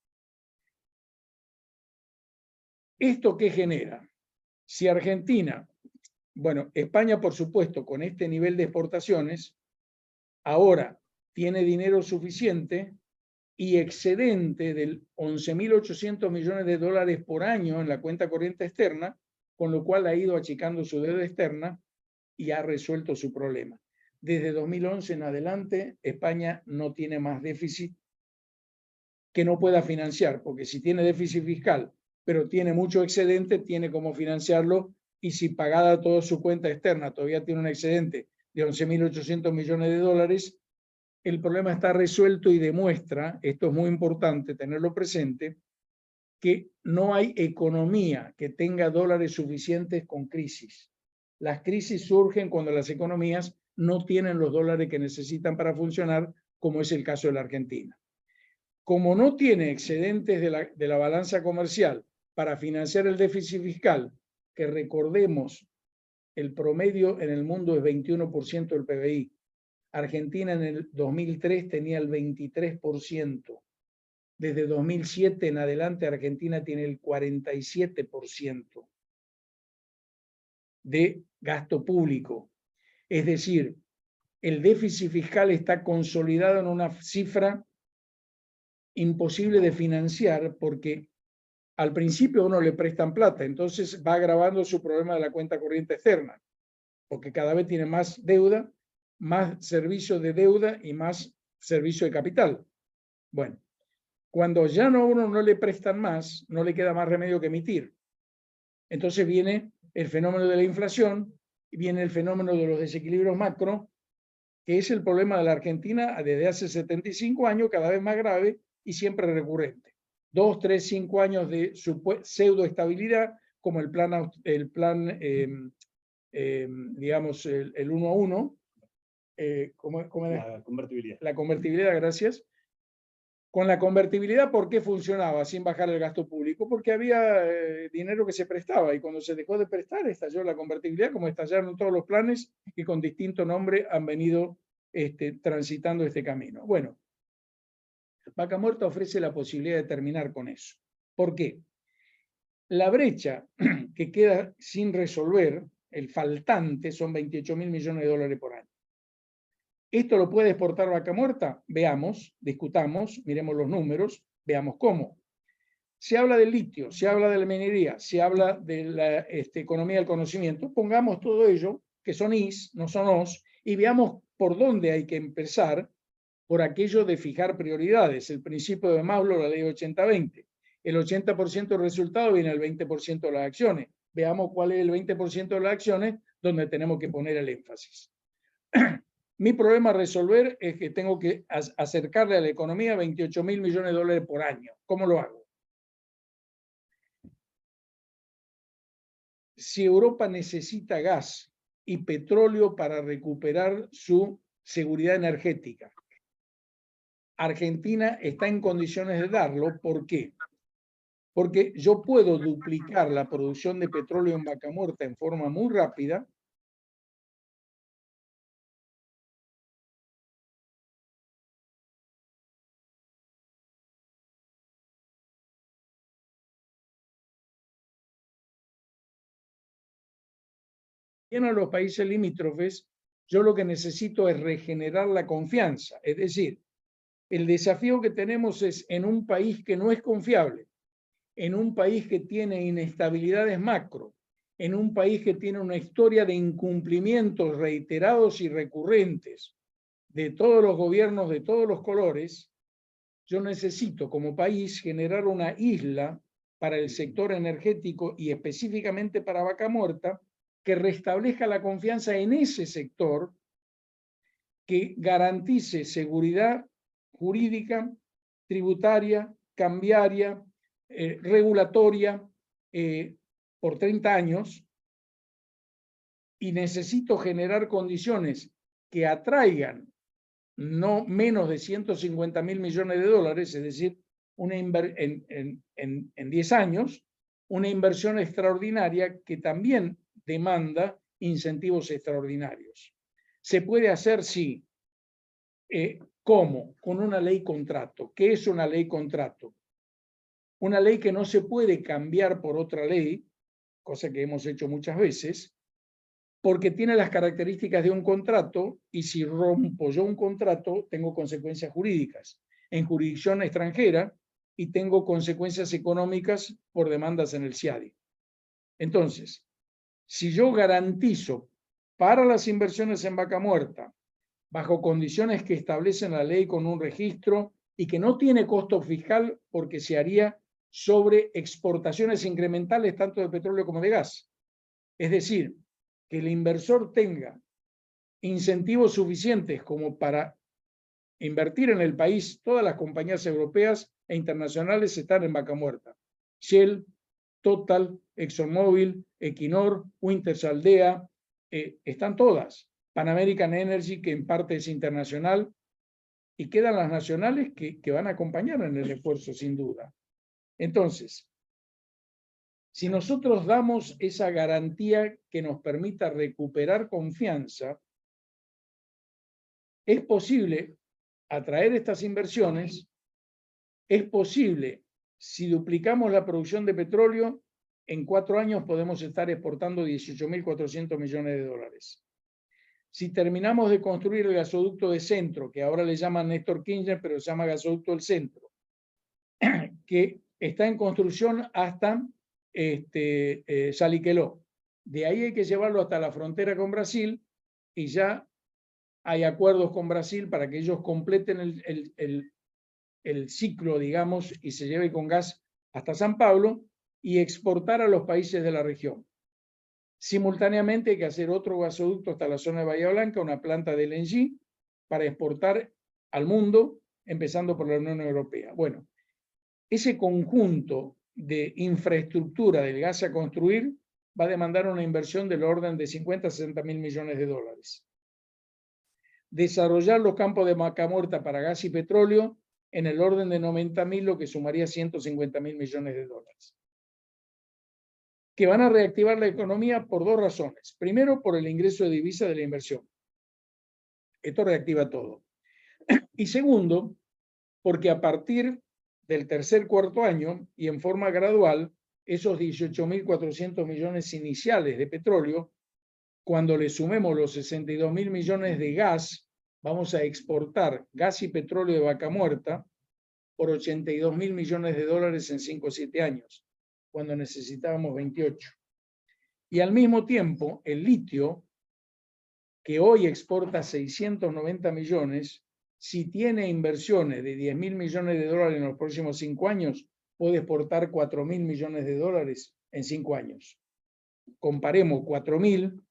¿Esto qué genera? Si Argentina, bueno, España por supuesto con este nivel de exportaciones, ahora tiene dinero suficiente y excedente del 11.800 millones de dólares por año en la cuenta corriente externa, con lo cual ha ido achicando su deuda externa y ha resuelto su problema. Desde 2011 en adelante, España no tiene más déficit que no pueda financiar, porque si tiene déficit fiscal, pero tiene mucho excedente, tiene cómo financiarlo, y si pagada toda su cuenta externa todavía tiene un excedente de 11.800 millones de dólares, el problema está resuelto y demuestra, esto es muy importante tenerlo presente, que no hay economía que tenga dólares suficientes con crisis. Las crisis surgen cuando las economías no tienen los dólares que necesitan para funcionar, como es el caso de la Argentina. Como no tiene excedentes de la balanza comercial para financiar el déficit fiscal, que recordemos, el promedio en el mundo es 21% del PBI. Argentina en el 2003 tenía el 23%. Desde 2007 en adelante Argentina tiene el 47% de gasto público. Es decir, el déficit fiscal está consolidado en una cifra imposible de financiar porque al principio a uno le prestan plata, entonces va agravando su problema de la cuenta corriente externa, porque cada vez tiene más deuda, más servicio de deuda y más servicio de capital. Bueno, cuando ya no a uno no le prestan más, no le queda más remedio que emitir. Entonces viene el fenómeno de la inflación y viene el fenómeno de los desequilibrios macro, que es el problema de la Argentina desde hace 75 años, cada vez más grave y siempre recurrente. 2, 3, 5 años de pseudoestabilidad, como el plan digamos, el 1 a 1. ¿Cómo La convertibilidad. La convertibilidad, gracias. Con la convertibilidad, ¿por qué funcionaba sin bajar el gasto público? Porque había dinero que se prestaba y cuando se dejó de prestar estalló la convertibilidad, como estallaron todos los planes que con distinto nombre han venido transitando este camino. Bueno, Vaca Muerta ofrece la posibilidad de terminar con eso. ¿Por qué? La brecha que queda sin resolver, el faltante, son 28.000 millones de dólares por año. ¿Esto lo puede exportar Vaca Muerta? Veamos, discutamos, miremos los números, veamos cómo. Se habla del litio, se habla de la minería, se habla de la economía del conocimiento. Pongamos todo ello, que son IS, no son OS, y veamos por dónde hay que empezar por aquello de fijar prioridades. El principio de Maslow, la ley 80-20. El 80% del resultado viene del 20% de las acciones. Veamos cuál es el 20% de las acciones donde tenemos que poner el énfasis. Mi problema a resolver es que tengo que acercarle a la economía 28.000 millones de dólares por año. ¿Cómo lo hago? Si Europa necesita gas y petróleo para recuperar su seguridad energética, Argentina está en condiciones de darlo. ¿Por qué? Porque yo puedo duplicar la producción de petróleo en Vaca Muerta en forma muy rápida. Bien, a los países limítrofes, yo lo que necesito es regenerar la confianza. Es decir, el desafío que tenemos es en un país que no es confiable, en un país que tiene inestabilidades macro, en un país que tiene una historia de incumplimientos reiterados y recurrentes de todos los gobiernos de todos los colores, yo necesito como país generar una isla para el sector energético y específicamente para Vaca Muerta que restablezca la confianza en ese sector, que garantice seguridad jurídica, tributaria, cambiaria, regulatoria por 30 años, y necesito generar condiciones que atraigan no menos de 150.000 millones de dólares, es decir, en 10 años, una inversión extraordinaria que también demanda incentivos extraordinarios. ¿Se puede hacer? Sí. ¿Cómo? Con una ley contrato. ¿Qué es una ley contrato? Una ley que no se puede cambiar por otra ley, cosa que hemos hecho muchas veces, porque tiene las características de un contrato, y si rompo yo un contrato, tengo consecuencias jurídicas en jurisdicción extranjera y tengo consecuencias económicas por demandas en el CIADI. Entonces, si yo garantizo para las inversiones en Vaca Muerta, bajo condiciones que establecen la ley con un registro y que no tiene costo fiscal porque se haría sobre exportaciones incrementales tanto de petróleo como de gas, es decir, que el inversor tenga incentivos suficientes como para invertir en el país. Todas las compañías europeas e internacionales están en Vaca Muerta. Shell, Total, ExxonMobil, Equinor, Wintershall, están todas. Pan American Energy, que en parte es internacional, y quedan las nacionales que van a acompañar en el esfuerzo, sin duda. Entonces, si nosotros damos esa garantía que nos permita recuperar confianza, es posible atraer estas inversiones, es posible, si duplicamos la producción de petróleo, en 4 años podemos estar exportando 18.400 millones de dólares. Si terminamos de construir el gasoducto de Centro, que ahora le llaman Néstor Kirchner, pero se llama gasoducto del Centro, que está en construcción hasta Saliqueló. De ahí hay que llevarlo hasta la frontera con Brasil, y ya hay acuerdos con Brasil para que ellos completen el ciclo, digamos, y se lleve con gas hasta San Pablo y exportar a los países de la región. Simultáneamente hay que hacer otro gasoducto hasta la zona de Bahía Blanca, una planta de LNG, para exportar al mundo, empezando por la Unión Europea. Bueno, ese conjunto de infraestructura del gas a construir va a demandar una inversión del orden de 50 a 60 mil millones de dólares. Desarrollar los campos de Vaca Muerta para gas y petróleo en el orden de 90.000, lo que sumaría 150 mil millones de dólares. Que van a reactivar la economía por 2 razones. Primero, por el ingreso de divisa de la inversión. Esto reactiva todo. Y segundo, porque a partir del tercer, cuarto año y en forma gradual, esos 18.400 millones iniciales de petróleo, cuando le sumemos los 62.000 millones de gas, vamos a exportar gas y petróleo de Vaca Muerta por 82.000 millones de dólares en 5 o 7 años, cuando necesitábamos 28. Y al mismo tiempo, el litio, que hoy exporta 690 millones, si tiene inversiones de 10.000 millones de dólares en los próximos 5 años, puede exportar 4.000 millones de dólares en 5 años. Comparemos 4.000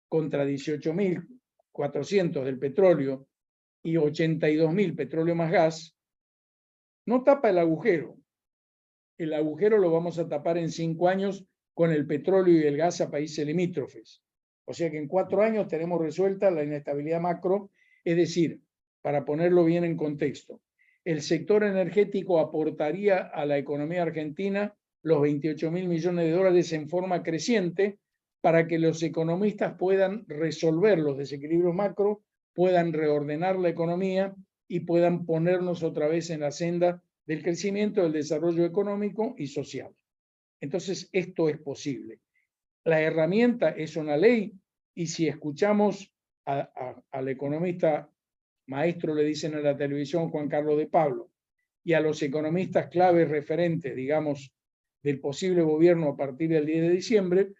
contra 18.400 del petróleo y 82.000 petróleo más gas. No tapa el agujero. El agujero lo vamos a tapar en 5 años con el petróleo y el gas a países limítrofes. O sea que en 4 años tenemos resuelta la inestabilidad macro, es decir, para ponerlo bien en contexto, el sector energético aportaría a la economía argentina los 28.000 millones de dólares en forma creciente para que los economistas puedan resolver los desequilibrios macro, puedan reordenar la economía y puedan ponernos otra vez en la senda del crecimiento, del desarrollo económico y social. Entonces, esto es posible. La herramienta es una ley, y si escuchamos al economista maestro, le dicen en la televisión, Juan Carlos de Pablo, y a los economistas claves referentes, digamos, del posible gobierno a partir del 10 de diciembre,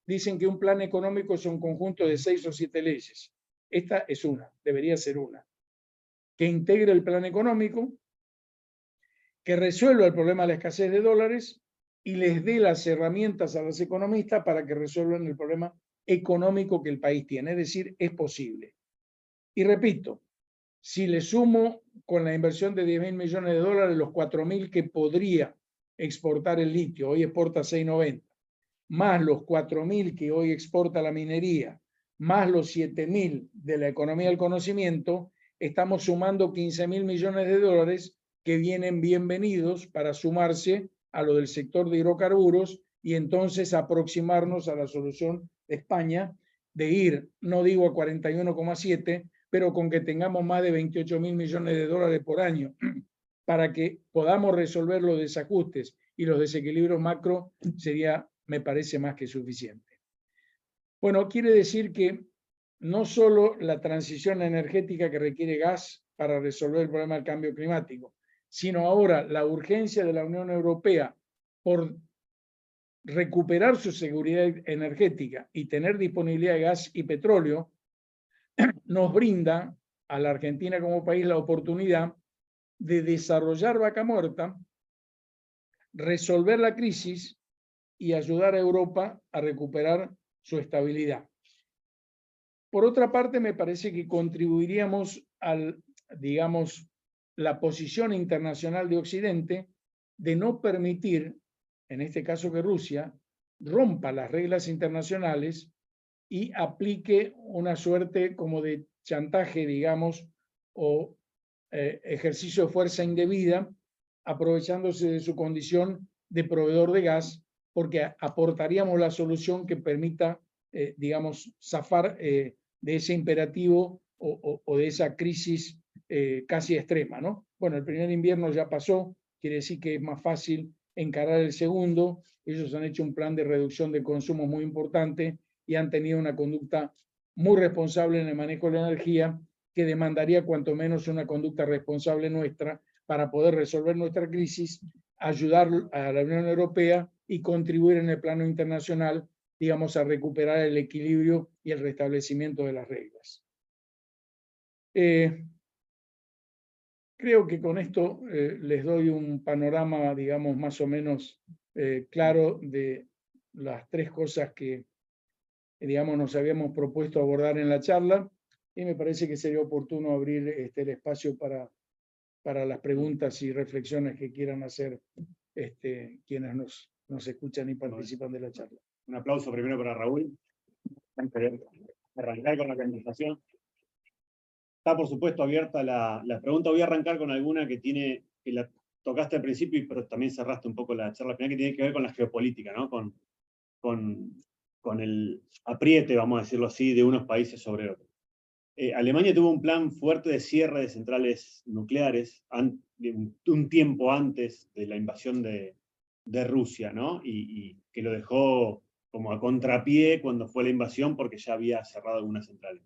dicen que un plan económico es un conjunto de 6 o 7 leyes. Esta es una, debería ser una, que integre el plan económico, que resuelva el problema de la escasez de dólares y les dé las herramientas a los economistas para que resuelvan el problema económico que el país tiene. Es decir, es posible. Y repito, si le sumo con la inversión de 10.000 millones de dólares los 4.000 que podría exportar el litio, hoy exporta 6.90, más los 4.000 que hoy exporta la minería, más los 7.000 de la economía del conocimiento, estamos sumando 15.000 millones de dólares que vienen bienvenidos para sumarse a lo del sector de hidrocarburos y entonces aproximarnos a la solución de España de ir, no digo a 41,7, pero con que tengamos más de 28.000 millones de dólares por año para que podamos resolver los desajustes y los desequilibrios macro sería, me parece, más que suficiente. Bueno, quiere decir que no solo la transición energética que requiere gas para resolver el problema del cambio climático, sino ahora la urgencia de la Unión Europea por recuperar su seguridad energética y tener disponibilidad de gas y petróleo, nos brinda a la Argentina como país la oportunidad de desarrollar Vaca Muerta, resolver la crisis y ayudar a Europa a recuperar su estabilidad. Por otra parte, me parece que contribuiríamos al, digamos, la posición internacional de Occidente de no permitir, en este caso que Rusia, rompa las reglas internacionales y aplique una suerte como de chantaje, digamos, o ejercicio de fuerza indebida, aprovechándose de su condición de proveedor de gas, porque aportaríamos la solución que permita, digamos, zafar de ese imperativo o de esa crisis casi extrema, ¿no? Bueno, el primer invierno ya pasó, quiere decir que es más fácil encarar el segundo. Ellos han hecho un plan de reducción de consumo muy importante y han tenido una conducta muy responsable en el manejo de la energía, que demandaría cuanto menos una conducta responsable nuestra para poder resolver nuestra crisis, ayudar a la Unión Europea y contribuir en el plano internacional, digamos, a recuperar el equilibrio y el restablecimiento de las reglas. Creo que con esto les doy un panorama, digamos, más o menos claro de las tres cosas que, digamos, nos habíamos propuesto abordar en la charla, y me parece que sería oportuno abrir el espacio para las preguntas y reflexiones que quieran hacer quienes nos escuchan y participan de la charla. Un aplauso primero para Raúl. Arrancar con la conversación. Está, por supuesto, abierta la pregunta. Voy a arrancar con alguna que la tocaste al principio, pero también cerraste un poco la charla final, que tiene que ver con la geopolítica, ¿no? Con el apriete, vamos a decirlo así, de unos países sobre otros. Alemania tuvo un plan fuerte de cierre de centrales nucleares un tiempo antes de la invasión de Rusia, ¿no? Y que lo dejó como a contrapié cuando fue la invasión porque ya había cerrado algunas centrales.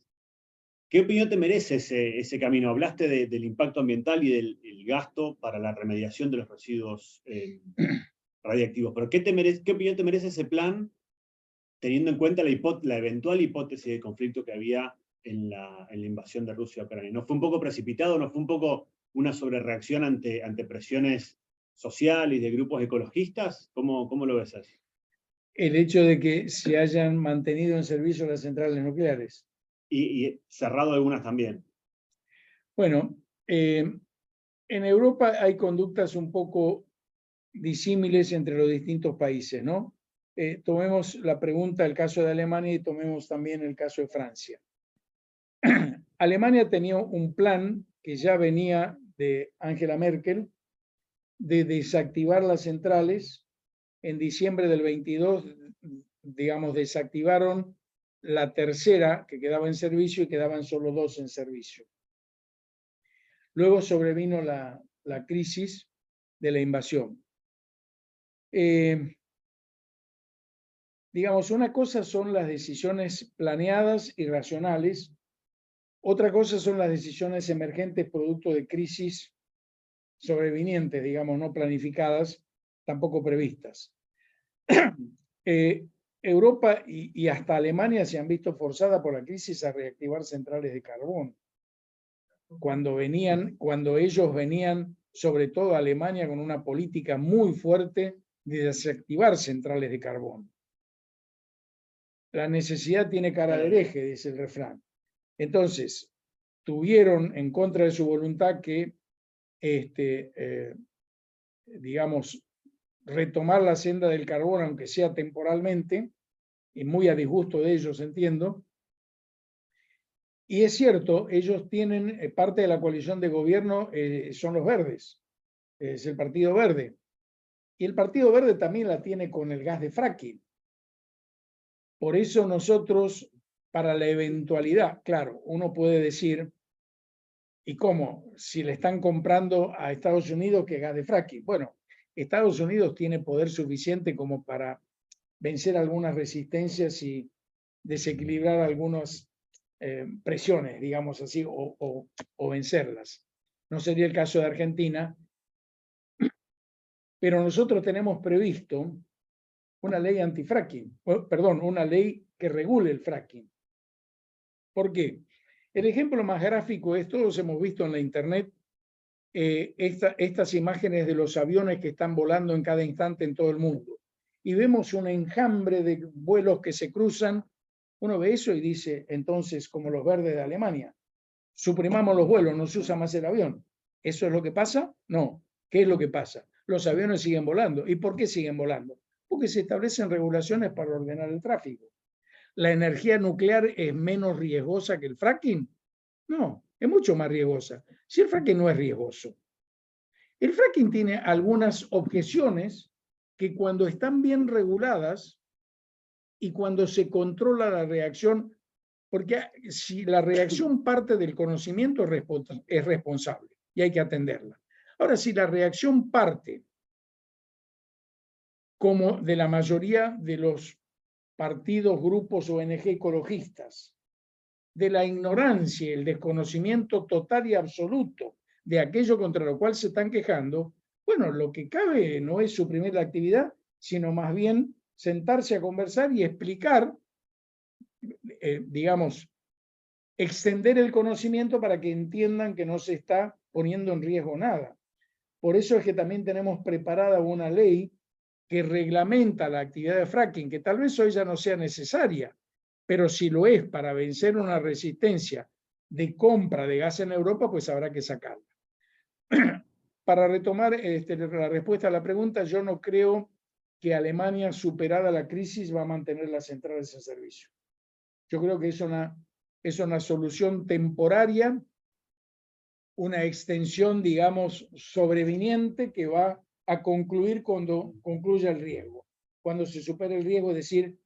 ¿Qué opinión te merece ese camino? Hablaste del impacto ambiental y del gasto para la remediación de los residuos radiactivos, pero ¿qué opinión te merece ese plan teniendo en cuenta la eventual hipótesis de conflicto que había en la invasión de Rusia a Ucrania? ¿No fue un poco precipitado? ¿No fue un poco una sobrereacción ante presiones sociales y de grupos ecologistas? ¿Cómo lo ves eso? El hecho de que se hayan mantenido en servicio las centrales nucleares. Y cerrado algunas también. Bueno, en Europa hay conductas un poco disímiles entre los distintos países, ¿no? Tomemos la pregunta, el caso de Alemania, y tomemos también el caso de Francia. Alemania tenía un plan que ya venía de Angela Merkel de desactivar las centrales. En diciembre del 22, digamos, desactivaron la tercera que quedaba en servicio y quedaban solo 2 en servicio. Luego sobrevino la crisis de la invasión. Digamos, una cosa son las decisiones planeadas y racionales, otra cosa son las decisiones emergentes producto de crisis sobrevinientes, digamos, no planificadas, tampoco previstas. Europa y hasta Alemania se han visto forzadas por la crisis a reactivar centrales de carbón. Cuando ellos venían, sobre todo Alemania, con una política muy fuerte de desactivar centrales de carbón. La necesidad tiene cara de hereje, dice el refrán. Entonces, tuvieron en contra de su voluntad que, digamos, retomar la senda del carbón, aunque sea temporalmente, y muy a disgusto de ellos, entiendo. Y es cierto, ellos tienen parte de la coalición de gobierno, son los verdes, es el Partido Verde. Y el Partido Verde también la tiene con el gas de fracking. Por eso nosotros, para la eventualidad, claro, uno puede decir, ¿y cómo? Si le están comprando a Estados Unidos que gas de fracking. Bueno, Estados Unidos tiene poder suficiente como para vencer algunas resistencias y desequilibrar algunas presiones, digamos así, o vencerlas. No sería el caso de Argentina, pero nosotros tenemos previsto una ley anti-fracking, perdón, una ley que regule el fracking. ¿Por qué? El ejemplo más gráfico es, todos hemos visto en la internet estas imágenes de los aviones que están volando en cada instante en todo el mundo. Y vemos un enjambre de vuelos que se cruzan. Uno ve eso y dice, entonces, como los verdes de Alemania, suprimamos los vuelos, no se usa más el avión. ¿Eso es lo que pasa? No. ¿Qué es lo que pasa? Los aviones siguen volando. ¿Y por qué siguen volando? Porque se establecen regulaciones para ordenar el tráfico. ¿La energía nuclear es menos riesgosa que el fracking? No, es mucho más riesgosa. Si el fracking no es riesgoso. El fracking tiene algunas objeciones que cuando están bien reguladas y cuando se controla la reacción, porque si la reacción parte del conocimiento es responsable y hay que atenderla. Ahora, si la reacción parte como de la mayoría de los partidos, grupos, ONG ecologistas, de la ignorancia y el desconocimiento total y absoluto de aquello contra lo cual se están quejando, bueno, lo que cabe no es suprimir la actividad, sino más bien sentarse a conversar y explicar, digamos, extender el conocimiento para que entiendan que no se está poniendo en riesgo nada. Por eso es que también tenemos preparada una ley que reglamenta la actividad de fracking, que tal vez hoy ya no sea necesaria, pero si lo es para vencer una resistencia de compra de gas en Europa, pues habrá que sacarla. Para retomar la respuesta a la pregunta, yo no creo que Alemania, superada la crisis, va a mantener las centrales en servicio. Yo creo que es una solución temporaria, una extensión, digamos, sobreviniente que va a concluir cuando concluya el riesgo. Cuando se supere el riesgo, es decir,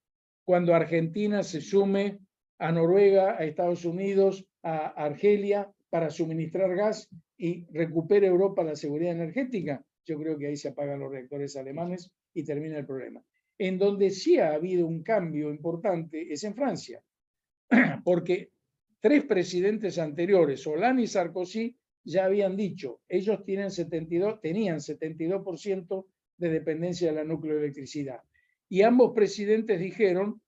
cuando Argentina se sume a Noruega, a Estados Unidos, a Argelia para suministrar gas y recupere Europa la seguridad energética, yo creo que ahí se apagan los reactores alemanes y termina el problema. En donde sí ha habido un cambio importante es en Francia, porque 3 presidentes anteriores, Hollande y Sarkozy, ya habían dicho, ellos tenían 72% de dependencia de la nucleoelectricidad. Y ambos presidentes dijeron,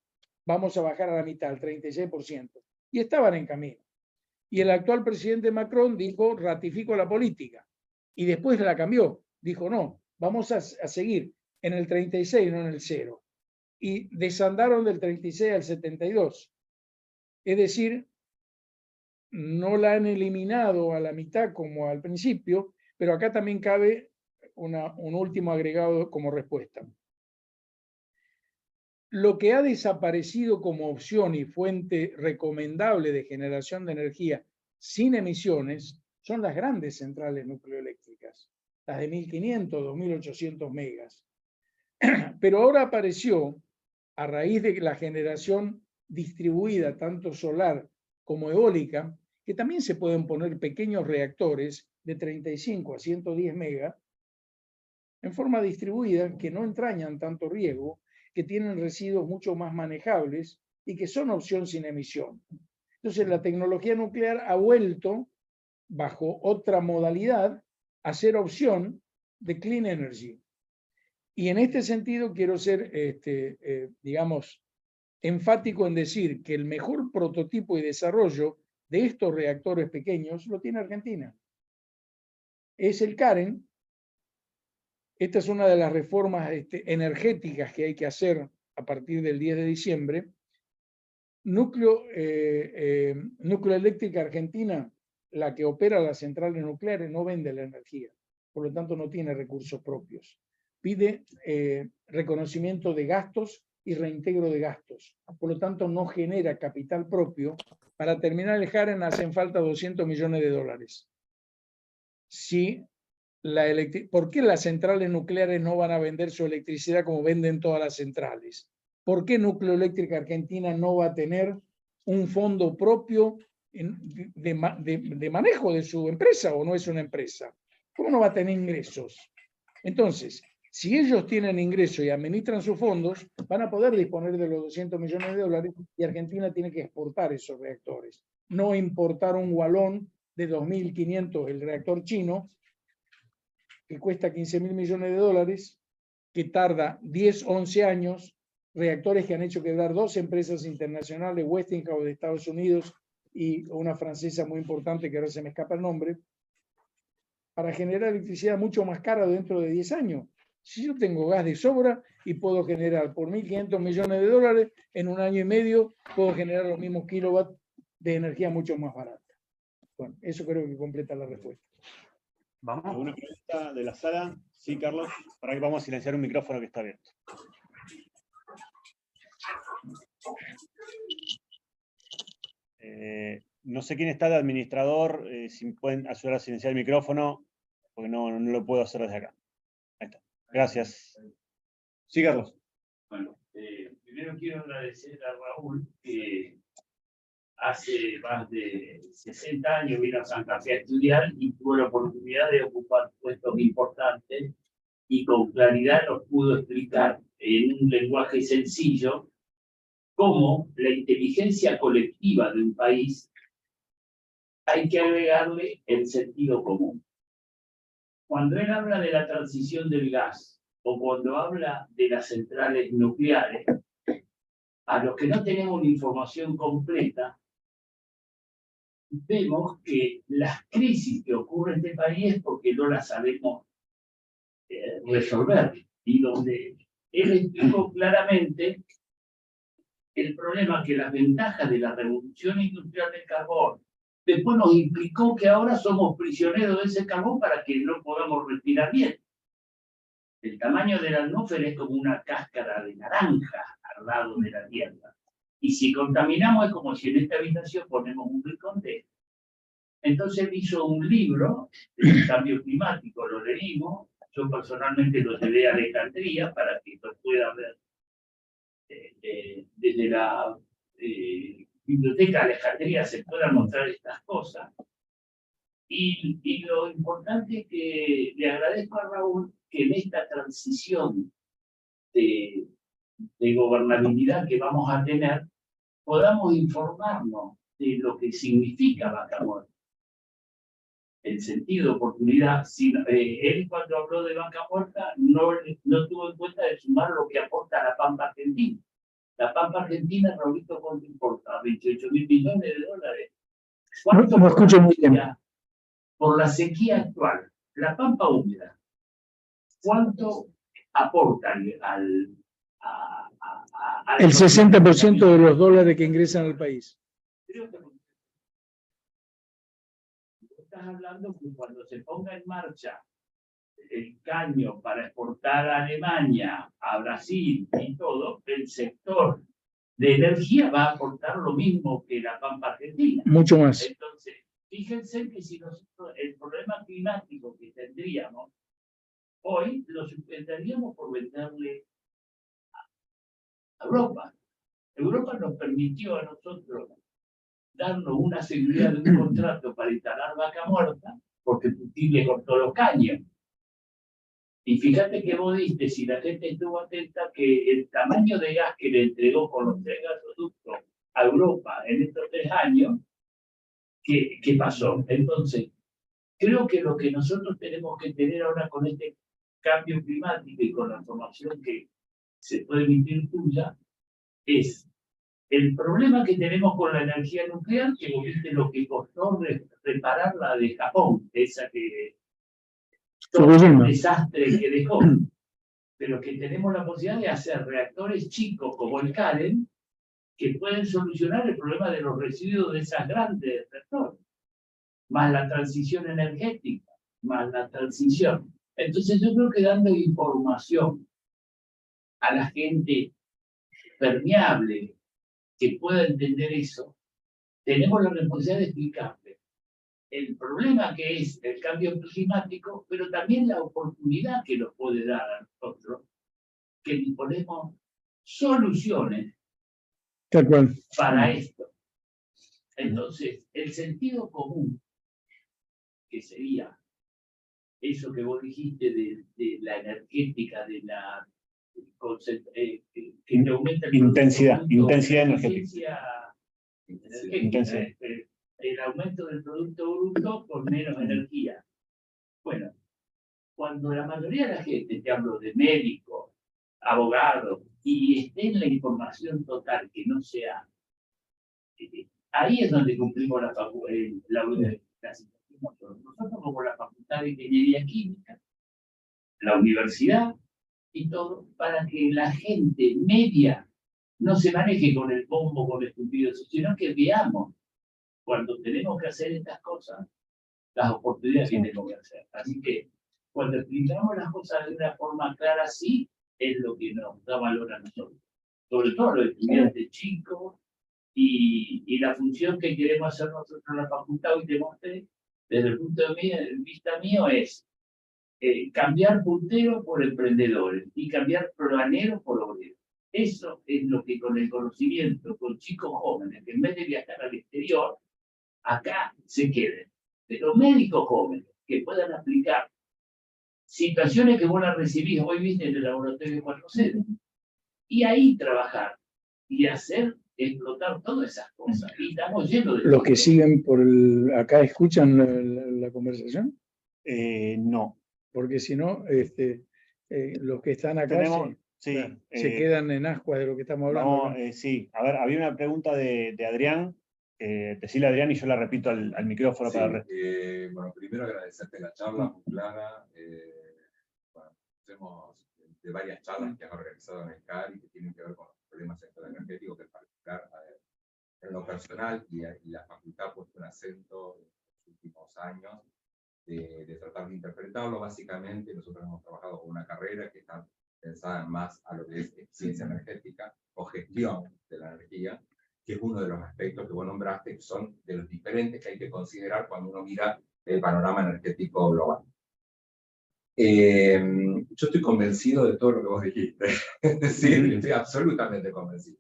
vamos a bajar a la mitad, al 36%. Y estaban en camino. Y el actual presidente Macron dijo, ratifico la política. Y después la cambió. Dijo, no, vamos a seguir en el 36, no en el 0. Y desandaron del 36 al 72. Es decir, no la han eliminado a la mitad como al principio, pero acá también cabe un último agregado como respuesta. Lo que ha desaparecido como opción y fuente recomendable de generación de energía sin emisiones son las grandes centrales nucleoeléctricas, las de 1500, 2800 megas. Pero ahora apareció, a raíz de la generación distribuida, tanto solar como eólica, que también se pueden poner pequeños reactores de 35 a 110 megas en forma distribuida que no entrañan tanto riesgo, que tienen residuos mucho más manejables y que son opción sin emisión. Entonces la tecnología nuclear ha vuelto, bajo otra modalidad, a ser opción de clean energy. Y en este sentido quiero ser, digamos, enfático en decir que el mejor prototipo y desarrollo de estos reactores pequeños lo tiene Argentina. Es el CAREN, esta es una de las reformas energéticas que hay que hacer a partir del 10 de diciembre. Nuclear Eléctrica Argentina, la que opera las centrales nucleares, no vende la energía, por lo tanto no tiene recursos propios. Pide reconocimiento de gastos y reintegro de gastos, por lo tanto no genera capital propio. Para terminar el Haren hacen falta 200 millones de dólares. ¿Por qué las centrales nucleares no van a vender su electricidad como venden todas las centrales? ¿Por qué Nucleoeléctrica Argentina no va a tener un fondo propio de manejo de su empresa, o no es una empresa? ¿Cómo no va a tener ingresos? Entonces, si ellos tienen ingresos y administran sus fondos, van a poder disponer de los 200 millones de dólares y Argentina tiene que exportar esos reactores. No importar un Wallon de 2.500, el reactor chino, que cuesta 15.000 millones de dólares, que tarda 10, 11 años, reactores que han hecho quebrar 2 empresas internacionales, Westinghouse de Estados Unidos y una francesa muy importante que ahora se me escapa el nombre, para generar electricidad mucho más cara dentro de 10 años. Si yo tengo gas de sobra y puedo generar por 1.500 millones de dólares, en un año y medio puedo generar los mismos kilowatts de energía mucho más barata. Bueno, eso creo que completa la respuesta. ¿Vamos? ¿Alguna pregunta de la sala? Sí, Carlos. Para que vamos a silenciar un micrófono que está abierto. No sé quién está de administrador, si pueden ayudar a silenciar el micrófono, porque no lo puedo hacer desde acá. Ahí está. Gracias. Sí, Carlos. Bueno, primero quiero agradecer a Raúl, que hace más de 60 años vino a Santa Fe a estudiar y tuvo la oportunidad de ocupar puestos importantes y con claridad nos pudo explicar en un lenguaje sencillo cómo la inteligencia colectiva de un país hay que agregarle el sentido común. Cuando él habla de la transición del gas o cuando habla de las centrales nucleares, a los que no tenemos la información completa, vemos que las crisis que ocurren en este país es porque no las sabemos resolver. Y donde él explicó claramente el problema que las ventajas de la revolución industrial del carbón, después nos implicó que ahora somos prisioneros de ese carbón para que no podamos respirar bien. El tamaño de la atmósfera es como una cáscara de naranja al lado de la Tierra. Y si contaminamos es como si en esta habitación ponemos un briconte. Entonces hizo un libro del cambio climático, lo leímos. Yo personalmente lo llevé a Alejandría para que lo pueda ver desde la Biblioteca de Alejandría se puedan mostrar estas cosas. Y lo importante es que le agradezco a Raúl que en esta transición de gobernabilidad que vamos a tener, podamos informarnos de lo que significa Vaca Muerta. El sentido de oportunidad, él cuando habló de Vaca Muerta no tuvo en cuenta de sumar lo que aporta la Pampa Argentina. La Pampa Argentina, Raulito, ¿cuánto importa? 28.000 millones de dólares. ¿Cuánto no escucho muy bien. Por la sequía actual, la Pampa húmeda, ¿cuánto aporta al el 60% de los dólares que ingresan al país? Creo que estás hablando que cuando se ponga en marcha el caño para exportar a Alemania, a Brasil y todo, el sector de energía va a aportar lo mismo que la Pampa Argentina. Mucho más. Entonces, fíjense que si nosotros el problema climático que tendríamos hoy lo suspenderíamos por venderle a Europa. Europa nos permitió a nosotros darnos una seguridad de un contrato para instalar Vaca Muerta porque Putin le cortó los caños. Y fíjate que vos diste, si la gente estuvo atenta, que el tamaño de gas que le entregó con los 3 gasoductos a Europa en estos 3 años, ¿qué pasó? Entonces, creo que lo que nosotros tenemos que tener ahora con este cambio climático y con la información que se puede emitir tuya, es el problema que tenemos con la energía nuclear, que vos viste lo que costó reparar la de Japón, esa que todo el desastre que dejó, pero que tenemos la posibilidad de hacer reactores chicos como el CALEN, que pueden solucionar el problema de los residuos de esas grandes reactores, más la transición energética, más la transición. Entonces yo creo que dando información a la gente permeable que pueda entender eso, tenemos la responsabilidad de explicarle el problema que es el cambio climático, pero también la oportunidad que nos puede dar a nosotros, que disponemos soluciones Tal cual. para esto. Entonces, el sentido común, que sería eso que vos dijiste de la energética, de la que aumenta el intensidad energética. Intensidad. El aumento del Producto Bruto por menos energía. Bueno, cuando la mayoría de la gente, te hablo de médicos, abogados, y esté en la información total que no sea, ahí es donde cumplimos la situación. Nosotros como la Facultad de Ingeniería Química, la universidad y todo, para que la gente media no se maneje con el bombo, con el estúpido, sino que veamos cuando tenemos que hacer estas cosas, las oportunidades que tenemos que hacer. Así que cuando explicamos las cosas de una forma clara, sí, es lo que nos da valor a nosotros. Sobre todo a los estudiantes chicos y la función que queremos hacer nosotros en la facultad, hoy te mostré, desde el punto de vista mío, es cambiar punteros por emprendedores y cambiar planeros por obreros. Eso es lo que con el conocimiento, con chicos jóvenes, que en vez de viajar al exterior, acá se queden. Pero médicos jóvenes que puedan aplicar situaciones que vos las recibís hoy, viste, en el laboratorio 4.0, y ahí trabajar y hacer explotar todas esas cosas. Y estamos llenos de... ¿Los que siguen por acá escuchan la conversación? No. Porque si no, los que están acá se quedan en ascuas de lo que estamos hablando. Sí, a ver, había una pregunta de Adrián. Decirle a Adrián y yo la repito al micrófono para el resto. Bueno, primero agradecerte la charla muy clara. Bueno, tenemos de varias charlas que has organizado en el CAR y que tienen que ver con los problemas del sector energético, que en particular en lo personal y la facultad ha puesto un acento en los últimos años de tratar de interpretarlo. Básicamente, nosotros hemos trabajado con una carrera que está pensada más a lo que es eficiencia energética o gestión de la energía, que es uno de los aspectos que vos nombraste, que son de los diferentes que hay que considerar cuando uno mira el panorama energético global. Yo estoy convencido de todo lo que vos dijiste, es decir, estoy absolutamente convencido.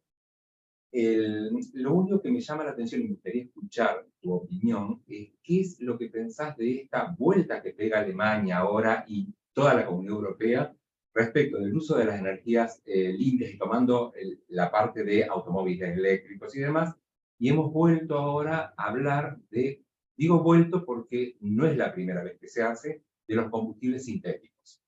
Lo único que me llama la atención y me gustaría escuchar tu opinión es qué es lo que pensás de esta vuelta que pega Alemania ahora y toda la Comunidad Europea respecto del uso de las energías limpias y tomando la parte de automóviles eléctricos y demás, y hemos vuelto ahora a hablar de, digo vuelto porque no es la primera vez que se hace, de los combustibles sintéticos.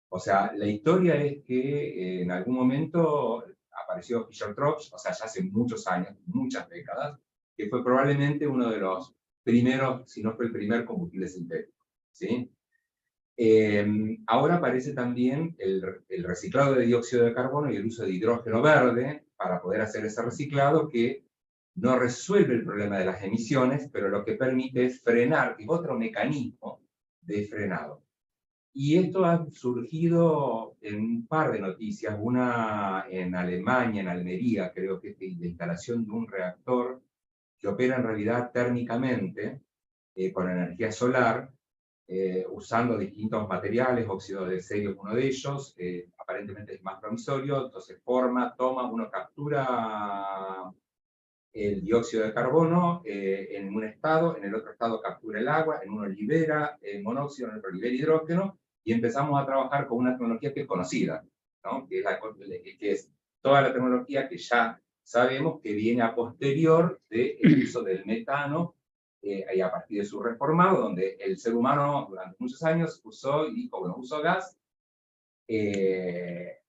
O sea, la historia es que en algún momento apareció Fischer-Tropsch, o sea, ya hace muchos años, muchas décadas, que fue probablemente uno de los primeros, si no fue el primer combustible sintético, ¿sí? Ahora aparece también el reciclado de dióxido de carbono y el uso de hidrógeno verde para poder hacer ese reciclado que no resuelve el problema de las emisiones, pero lo que permite es frenar, es otro mecanismo de frenado. Y esto ha surgido en un par de noticias, una en Alemania, en Almería, creo que es la instalación de un reactor que opera en realidad térmicamente, con energía solar, usando distintos materiales, óxido de serio es uno de ellos, aparentemente es más promisorio, entonces toma, uno captura el dióxido de carbono en un estado, en el otro estado captura el agua, en uno libera monóxido, en el otro libera hidrógeno, y empezamos a trabajar con una tecnología que es conocida, ¿no? que es toda la tecnología que ya sabemos que viene a posterior del uso del metano, y a partir de su reformado, donde el ser humano durante muchos años usó y dijo, bueno, uso gas, que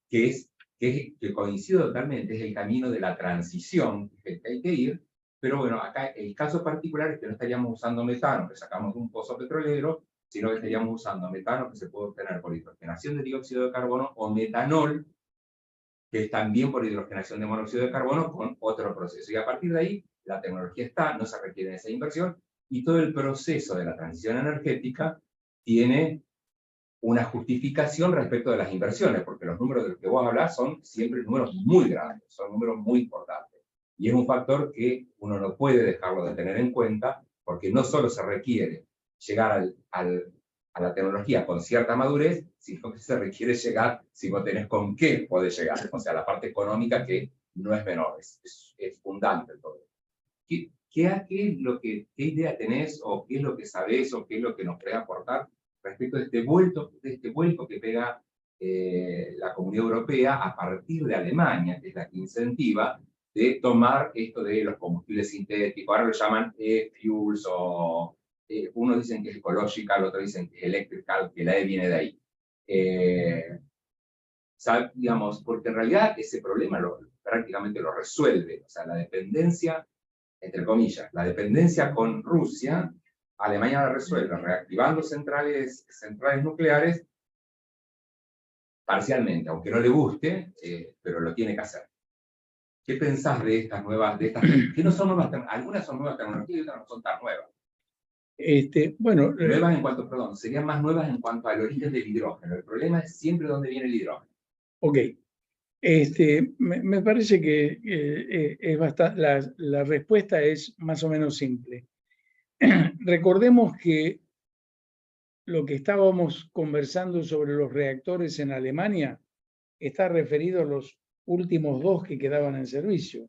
coincide totalmente, es el camino de la transición que hay que ir, pero bueno, acá el caso particular es que no estaríamos usando metano, que sacamos de un pozo petrolero, sino que estaríamos usando metano que se puede obtener por hidrogenación de dióxido de carbono o metanol, que es también por hidrogenación de monóxido de carbono con otro proceso. Y a partir de ahí, la tecnología está, no se requiere esa inversión, y todo el proceso de la transición energética tiene una justificación respecto de las inversiones, porque los números de los que vos hablas son siempre números muy grandes, son números muy importantes. Y es un factor que uno no puede dejarlo de tener en cuenta, porque no solo se requiere llegar a la tecnología con cierta madurez, sino que se requiere llegar, si vos tenés con qué podés llegar, o sea, la parte económica que no es menor, es fundante todo. ¿Qué idea tenés, o qué es lo que sabés, o qué es lo que nos puede aportar respecto de este vuelco que pega la Comunidad Europea a partir de Alemania, que es la que incentiva de tomar esto de los combustibles sintéticos? Ahora lo llaman e-fuels, o unos dicen que es ecological, otros dicen que es electrical, que la E viene de ahí. Digamos, porque en realidad ese problema prácticamente lo resuelve, o sea, la dependencia, entre comillas, la dependencia con Rusia, Alemania la resuelve reactivando centrales nucleares parcialmente, aunque no le guste, pero lo tiene que hacer. ¿Qué pensás de estas nuevas, que no son nuevas, algunas son nuevas tecnologías y otras no son tan nuevas? Bueno, Nuevas en cuanto, perdón, serían más nuevas en cuanto al origen del hidrógeno. El problema es siempre dónde viene el hidrógeno. ok. Me parece que es la respuesta es más o menos simple. Recordemos que lo que estábamos conversando sobre los reactores en Alemania está referido a los últimos 2 que quedaban en servicio.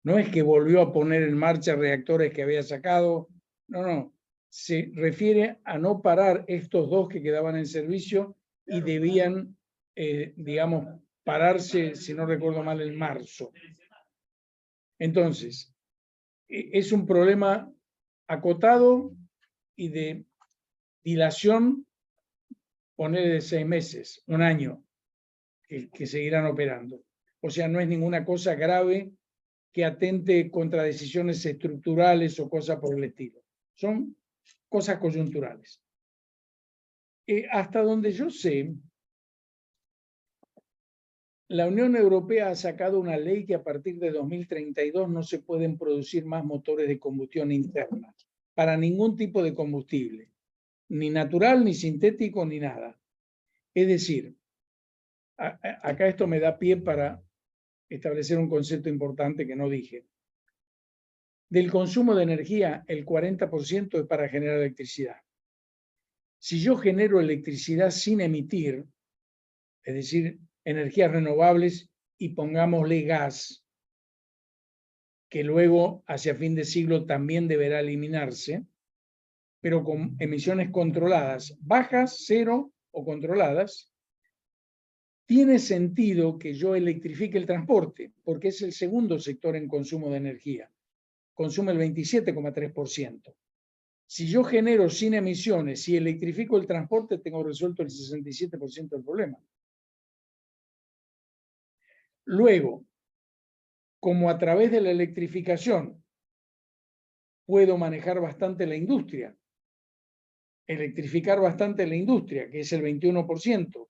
No es que volvió a poner en marcha reactores que había sacado, no. Se refiere a no parar estos 2 que quedaban en servicio y debían, digamos, pararse, si no recuerdo mal, en marzo. Entonces, es un problema acotado y de dilación, poner de 6 meses, 1 año, que seguirán operando. O sea, no es ninguna cosa grave que atente contra decisiones estructurales o cosas por el estilo. Son cosas coyunturales. Hasta donde yo sé, la Unión Europea ha sacado una ley que a partir de 2032 no se pueden producir más motores de combustión interna para ningún tipo de combustible, ni natural, ni sintético, ni nada. Es decir, acá esto me da pie para establecer un concepto importante que no dije. Del consumo de energía, el 40% es para generar electricidad. Si yo genero electricidad sin emitir, es decir, energías renovables, y pongámosle gas, que luego hacia fin de siglo también deberá eliminarse, pero con emisiones controladas, bajas, 0 o controladas, tiene sentido que yo electrifique el transporte, porque es el segundo sector en consumo de energía. Consume el 27,3%. Si yo genero sin emisiones y electrifico el transporte, tengo resuelto el 67% del problema. Luego, como a través de la electrificación puedo manejar bastante la industria, electrificar bastante la industria, que es el 21%,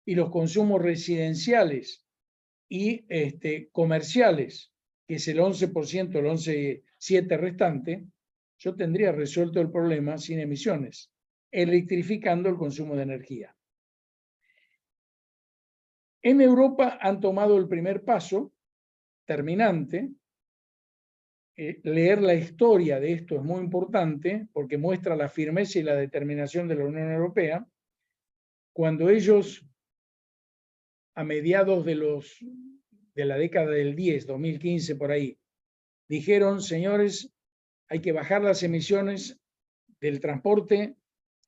y los consumos residenciales y comerciales, que es el 11%, el 11,7% restante, yo tendría resuelto el problema sin emisiones, electrificando el consumo de energía. En Europa han tomado el primer paso, terminante. Leer la historia de esto es muy importante porque muestra la firmeza y la determinación de la Unión Europea. Cuando ellos, a mediados de la década del 10, 2015 por ahí, dijeron, señores, hay que bajar las emisiones del transporte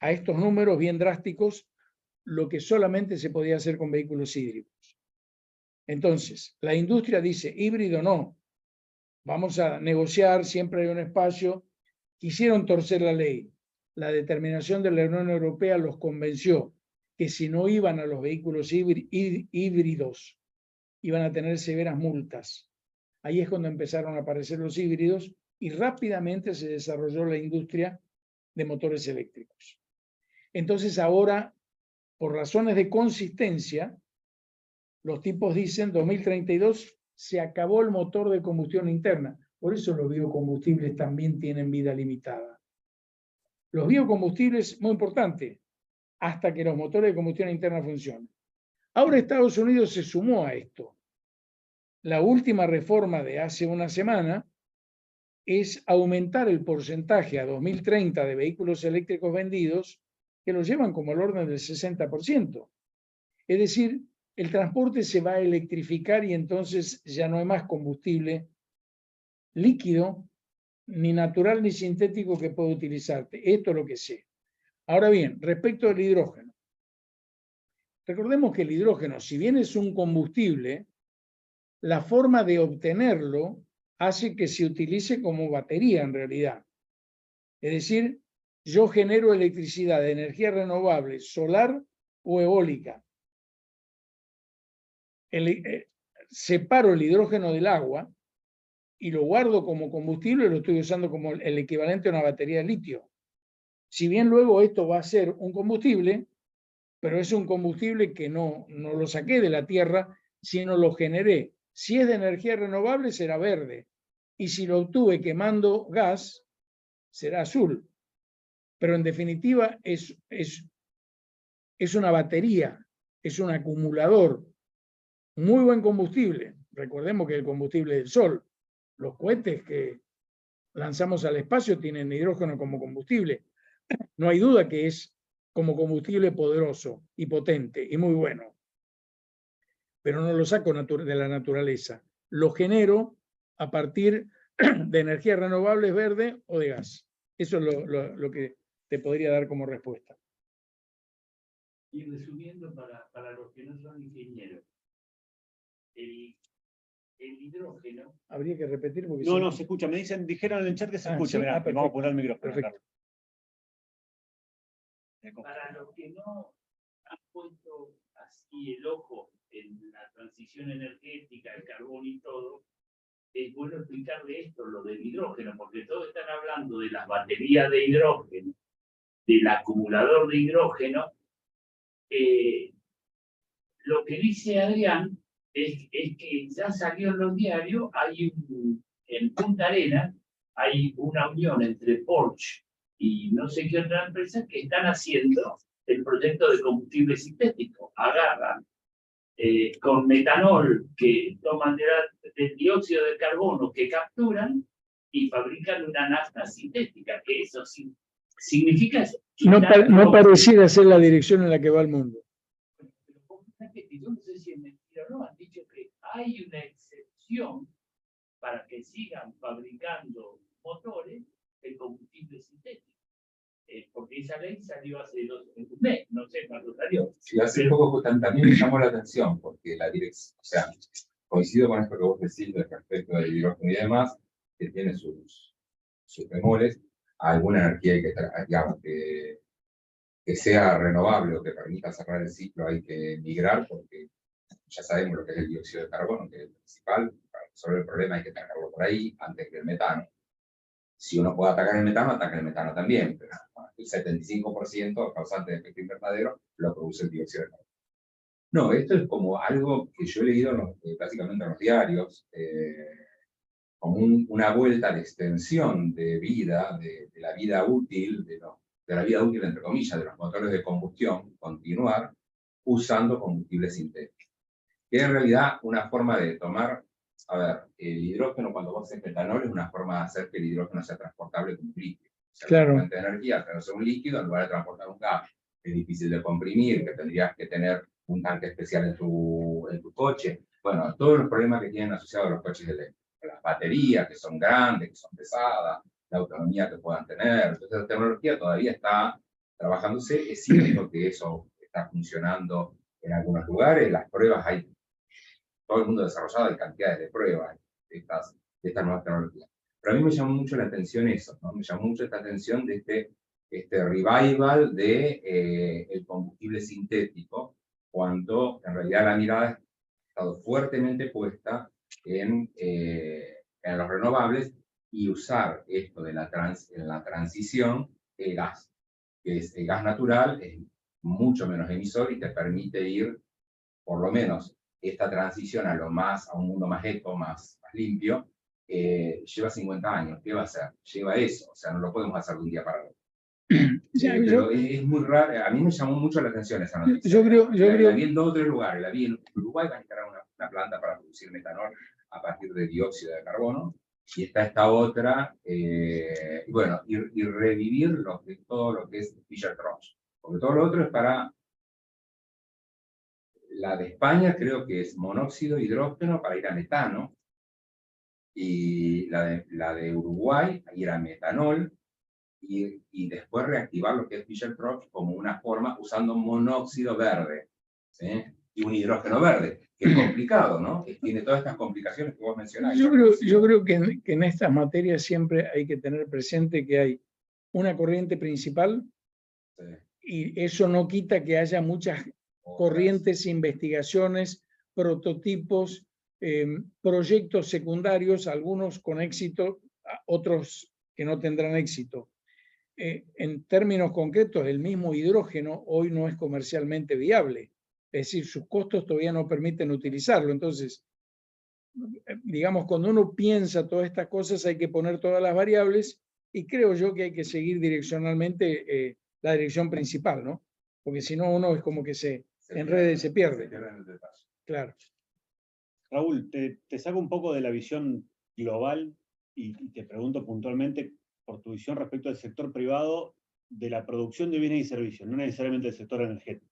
a estos números bien drásticos, lo que solamente se podía hacer con vehículos híbridos. Entonces, la industria dice, híbrido no, vamos a negociar, siempre hay un espacio. Quisieron torcer la ley. La determinación de la Unión Europea los convenció que si no iban a los vehículos híbridos, iban a tener severas multas. Ahí es cuando empezaron a aparecer los híbridos y rápidamente se desarrolló la industria de motores eléctricos. Entonces ahora, por razones de consistencia, los tipos dicen 2032 se acabó el motor de combustión interna. Por eso los biocombustibles también tienen vida limitada. Los biocombustibles, muy importante, hasta que los motores de combustión interna funcionen. Ahora Estados Unidos se sumó a esto. La última reforma de hace una semana es aumentar el porcentaje a 2030 de vehículos eléctricos vendidos que los llevan como el orden del 60%. Es decir, el transporte se va a electrificar y entonces ya no hay más combustible líquido, ni natural ni sintético que pueda utilizarte. Esto es lo que sé. Ahora bien, respecto al hidrógeno. Recordemos que el hidrógeno, si bien es un combustible, la forma de obtenerlo hace que se utilice como batería en realidad. Es decir, yo genero electricidad de energía renovable, solar o eólica. Separo el hidrógeno del agua y lo guardo como combustible, lo estoy usando como el equivalente a una batería de litio. Si bien luego esto va a ser un combustible, pero es un combustible que no lo saqué de la tierra, sino lo generé. Si es de energía renovable, será verde. Y si lo obtuve quemando gas, será azul. Pero en definitiva es una batería, es un acumulador. Muy buen combustible. Recordemos que el combustible del Sol, los cohetes que lanzamos al espacio tienen hidrógeno como combustible. No hay duda que es como combustible poderoso y potente y muy bueno. Pero no lo saco de la naturaleza. Lo genero a partir de energías renovables verde o de gas. Eso es lo que te podría dar como respuesta. Y resumiendo para los que no son ingenieros, el hidrógeno... Habría que repetir porque... No, se escucha. Dijeron en el chat que se escucha. Sí, Mirá, perfecto. vamos a poner el micrófono. Perfecto. Para los que no han puesto así el ojo en la transición energética, el carbón y todo, es bueno explicarle esto, lo del hidrógeno, porque todos están hablando de las baterías de hidrógeno, del acumulador de hidrógeno. Lo que dice Adrián es que ya salió en los diarios, en Punta Arenas, hay una unión entre Porsche y no sé qué otra empresa que están haciendo el proyecto de combustible sintético. Agarran con metanol que toman del dióxido de carbono que capturan y fabrican una nafta sintética, que eso sí significa... No pareciera ser la dirección en la que va el mundo. Yo no sé si es mentira o no, han dicho que hay una excepción para que sigan fabricando motores de combustible sintético. Porque esa ley salió hace un mes, no sé cuándo salió. Sí, hace poco también me llamó la atención, porque la dirección, o sea, coincido con esto que vos decís respecto del hidrógeno y demás, que tiene sus bemoles, alguna energía hay que, digamos, que sea renovable o que permita cerrar el ciclo hay que migrar, porque ya sabemos lo que es el dióxido de carbono, que es el principal. Para resolver el problema hay que atacarlo por ahí antes que el metano. Si uno puede atacar el metano, ataca el metano también, pero el 75% causante de efecto invernadero lo produce el dióxido de carbono. No, esto es como algo que yo he leído básicamente en los diarios, como una vuelta de extensión de vida, de la vida útil, de la vida útil entre comillas, de los motores de combustión, continuar usando combustible sintético. Que en realidad una forma de tomar, a ver, el hidrógeno cuando vos haces metanol es una forma de hacer que el hidrógeno sea transportable como un líquido. O sea, claro. Una fuente de energía, tener un líquido en lugar de transportar un gas. Es difícil de comprimir, que tendrías que tener un tanque especial en tu coche. Bueno, todos los problemas que tienen asociados a los coches eléctricos. Las baterías, que son grandes, que son pesadas, la autonomía que puedan tener. Entonces la tecnología todavía está trabajándose. Es cierto que eso está funcionando en algunos lugares. Las pruebas hay, todo el mundo desarrollado, hay cantidades de pruebas de estas nuevas tecnologías. Pero a mí me llamó mucho la atención eso, ¿no? Me llamó mucho la atención de este revival de el combustible sintético, cuando en realidad la mirada ha estado fuertemente puesta en los renovables y usar esto de en la transición el gas. que es el gas natural, es mucho menos emisor y te permite ir, por lo menos, esta transición a un mundo más eco, más limpio, lleva 50 años. ¿Qué va a hacer? Lleva eso, o sea, no lo podemos hacer de un día para otro. Pero es muy raro, a mí me llamó mucho la atención esa noticia. Yo creo, la vi en 2 o 3 lugares. La vi en Uruguay, van a instalar una planta para producir metanol a partir de dióxido de carbono, y está esta otra, y bueno, y revivir todo lo que es Fischer-Tropsch, porque todo lo otro es para, la de España creo que es monóxido, hidrógeno para ir a metano, y la de Uruguay ir a metanol, y después reactivar lo que es Fischer-Tropsch como una forma usando monóxido verde, ¿sí? Y un hidrógeno verde, que es complicado, ¿no? Que tiene todas estas complicaciones que vos mencionás. Yo creo que en estas materias siempre hay que tener presente que hay una corriente principal, sí, y eso no quita que haya muchas corrientes, investigaciones, prototipos, proyectos secundarios, algunos con éxito, otros que no tendrán éxito. En términos concretos, el mismo hidrógeno hoy no es comercialmente viable, es decir, sus costos todavía no permiten utilizarlo. Entonces, digamos, cuando uno piensa todas estas cosas hay que poner todas las variables, y creo yo que hay que seguir direccionalmente la dirección principal, ¿no? Porque si no, uno es como que se enreda y se pierde. Claro. Raúl, te saco un poco de la visión global y te pregunto puntualmente por tu visión respecto al sector privado de la producción de bienes y servicios, no necesariamente del sector energético.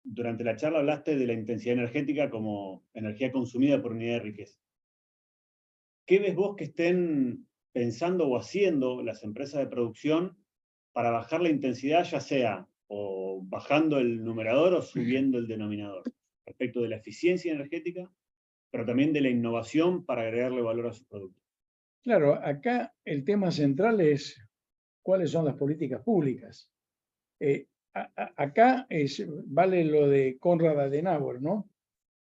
Durante la charla hablaste de la intensidad energética como energía consumida por unidad de riqueza. ¿Qué ves vos que estén pensando o haciendo las empresas de producción para bajar la intensidad, ya sea o bajando el numerador o subiendo el denominador, respecto de la eficiencia energética, pero también de la innovación para agregarle valor a sus productos? Claro, acá el tema central es cuáles son las políticas públicas. Acá vale lo de Konrad Adenauer, ¿no?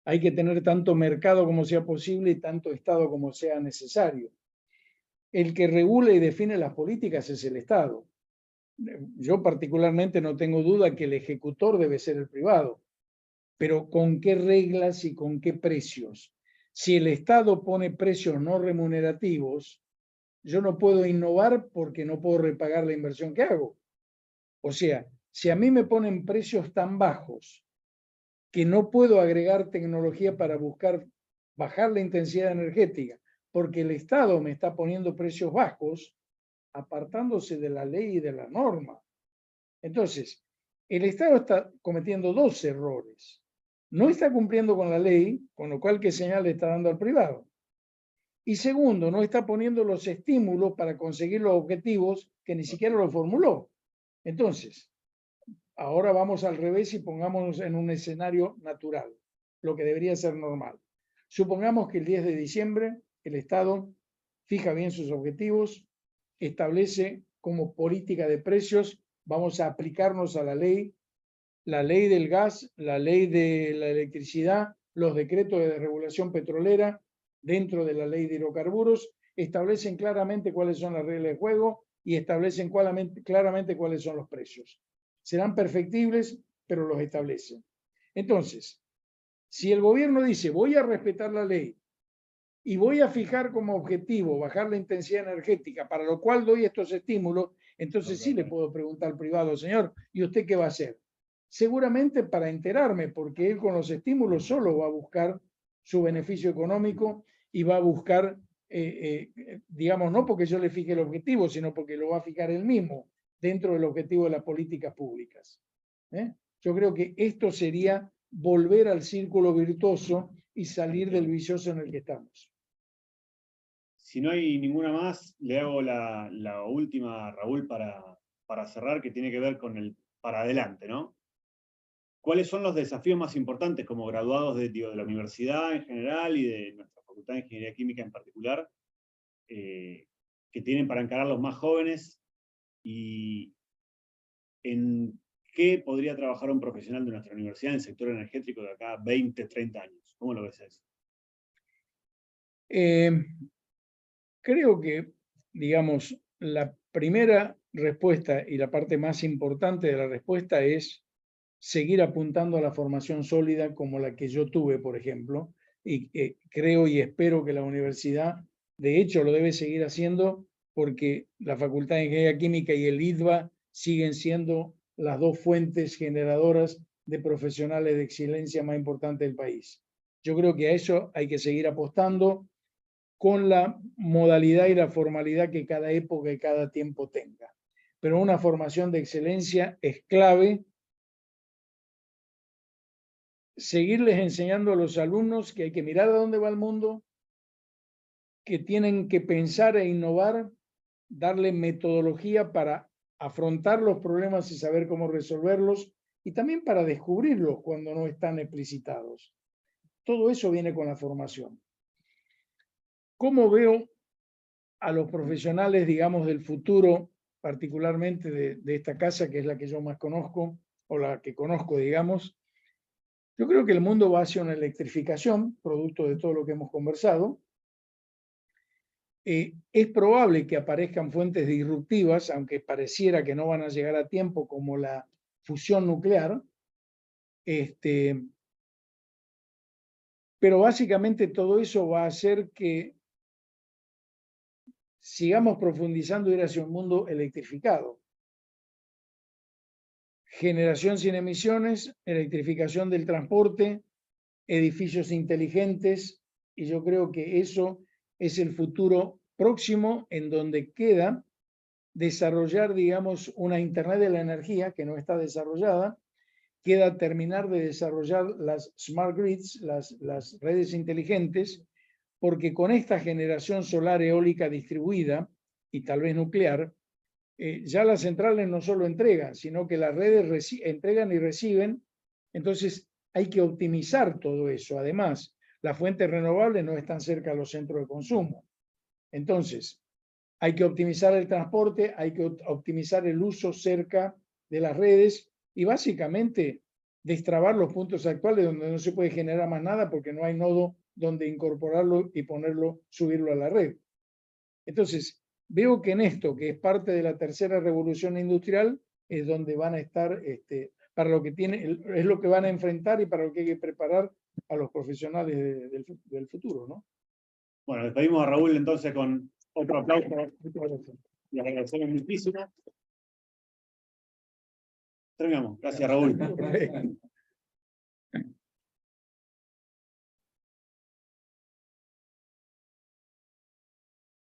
Hay que tener tanto mercado como sea posible y tanto Estado como sea necesario. El que regula y define las políticas es el Estado. Yo particularmente no tengo duda que el ejecutor debe ser el privado, pero ¿con qué reglas y con qué precios? Si el Estado pone precios no remunerativos, yo no puedo innovar porque no puedo repagar la inversión que hago. O sea, si a mí me ponen precios tan bajos que no puedo agregar tecnología para buscar bajar la intensidad energética, porque el Estado me está poniendo precios bajos, apartándose de la ley y de la norma. Entonces, el Estado está cometiendo dos errores. No está cumpliendo con la ley, con lo cual, ¿qué señal le está dando al privado? Y segundo, no está poniendo los estímulos para conseguir los objetivos que ni siquiera lo formuló. Entonces, ahora vamos al revés y pongámonos en un escenario natural, lo que debería ser normal. Supongamos que el 10 de diciembre el Estado fija bien sus objetivos, establece como política de precios, vamos a aplicarnos a la ley del gas, la ley de la electricidad, los decretos de regulación petrolera, dentro de la ley de hidrocarburos, establecen claramente cuáles son las reglas de juego y establecen claramente cuáles son los precios. Serán perfectibles, pero los establecen. Entonces, si el gobierno dice, voy a respetar la ley y voy a fijar como objetivo bajar la intensidad energética, para lo cual doy estos estímulos, entonces sí le puedo preguntar al privado, señor, ¿y usted qué va a hacer? Seguramente para enterarme, porque él con los estímulos solo va a buscar su beneficio económico y va a buscar, digamos, no porque yo le fije el objetivo, sino porque lo va a fijar él mismo dentro del objetivo de las políticas públicas. Yo creo que esto sería volver al círculo virtuoso y salir del vicioso en el que estamos. Si no hay ninguna más, le hago la última a Raúl para cerrar, que tiene que ver con el para adelante, ¿no? ¿Cuáles son los desafíos más importantes como graduados de la universidad en general y de nuestra Facultad de Ingeniería Química en particular, que tienen para encarar los más jóvenes, y en qué podría trabajar un profesional de nuestra universidad en el sector energético de acá 20, 30 años? ¿Cómo lo ves eso? Creo que, digamos, la primera respuesta y la parte más importante de la respuesta es seguir apuntando a la formación sólida como la que yo tuve, por ejemplo, y creo y espero que la universidad, de hecho, lo debe seguir haciendo porque la Facultad de Ingeniería Química y el IDVA siguen siendo las dos fuentes generadoras de profesionales de excelencia más importantes del país. Yo creo que a eso hay que seguir apostando con la modalidad y la formalidad que cada época y cada tiempo tenga. Pero una formación de excelencia es clave. Seguirles enseñando a los alumnos que hay que mirar a dónde va el mundo, que tienen que pensar e innovar, darle metodología para afrontar los problemas y saber cómo resolverlos, y también para descubrirlos cuando no están explicitados. Todo eso viene con la formación. ¿Cómo veo a los profesionales, digamos, del futuro, particularmente de esta casa, que es la que yo más conozco, o la que conozco, digamos? Yo creo que el mundo va hacia una electrificación, producto de todo lo que hemos conversado. Es probable que aparezcan fuentes disruptivas, aunque pareciera que no van a llegar a tiempo, como la fusión nuclear. Pero básicamente todo eso va a hacer que sigamos profundizando y ir hacia un mundo electrificado. Generación sin emisiones, electrificación del transporte, edificios inteligentes, y yo creo que eso es el futuro próximo, en donde queda desarrollar, digamos, una Internet de la energía que no está desarrollada, queda terminar de desarrollar las smart grids, las redes inteligentes, porque con esta generación solar eólica distribuida y tal vez nuclear, ya las centrales no solo entregan, sino que las redes entregan y reciben. Entonces hay que optimizar todo eso. Además, las fuentes renovables no están cerca de los centros de consumo. Entonces, hay que optimizar el transporte, hay que optimizar el uso cerca de las redes y básicamente destrabar los puntos actuales donde no se puede generar más nada porque no hay nodo donde incorporarlo y ponerlo, subirlo a la red. Entonces, veo que en esto, que es parte de la tercera revolución industrial, es donde van a estar, para lo que es lo que van a enfrentar y para lo que hay que preparar a los profesionales del futuro, ¿no? Bueno, despedimos a Raúl entonces con otro aplauso. Y agradecemos muchísimo. Terminamos. Gracias, Raúl.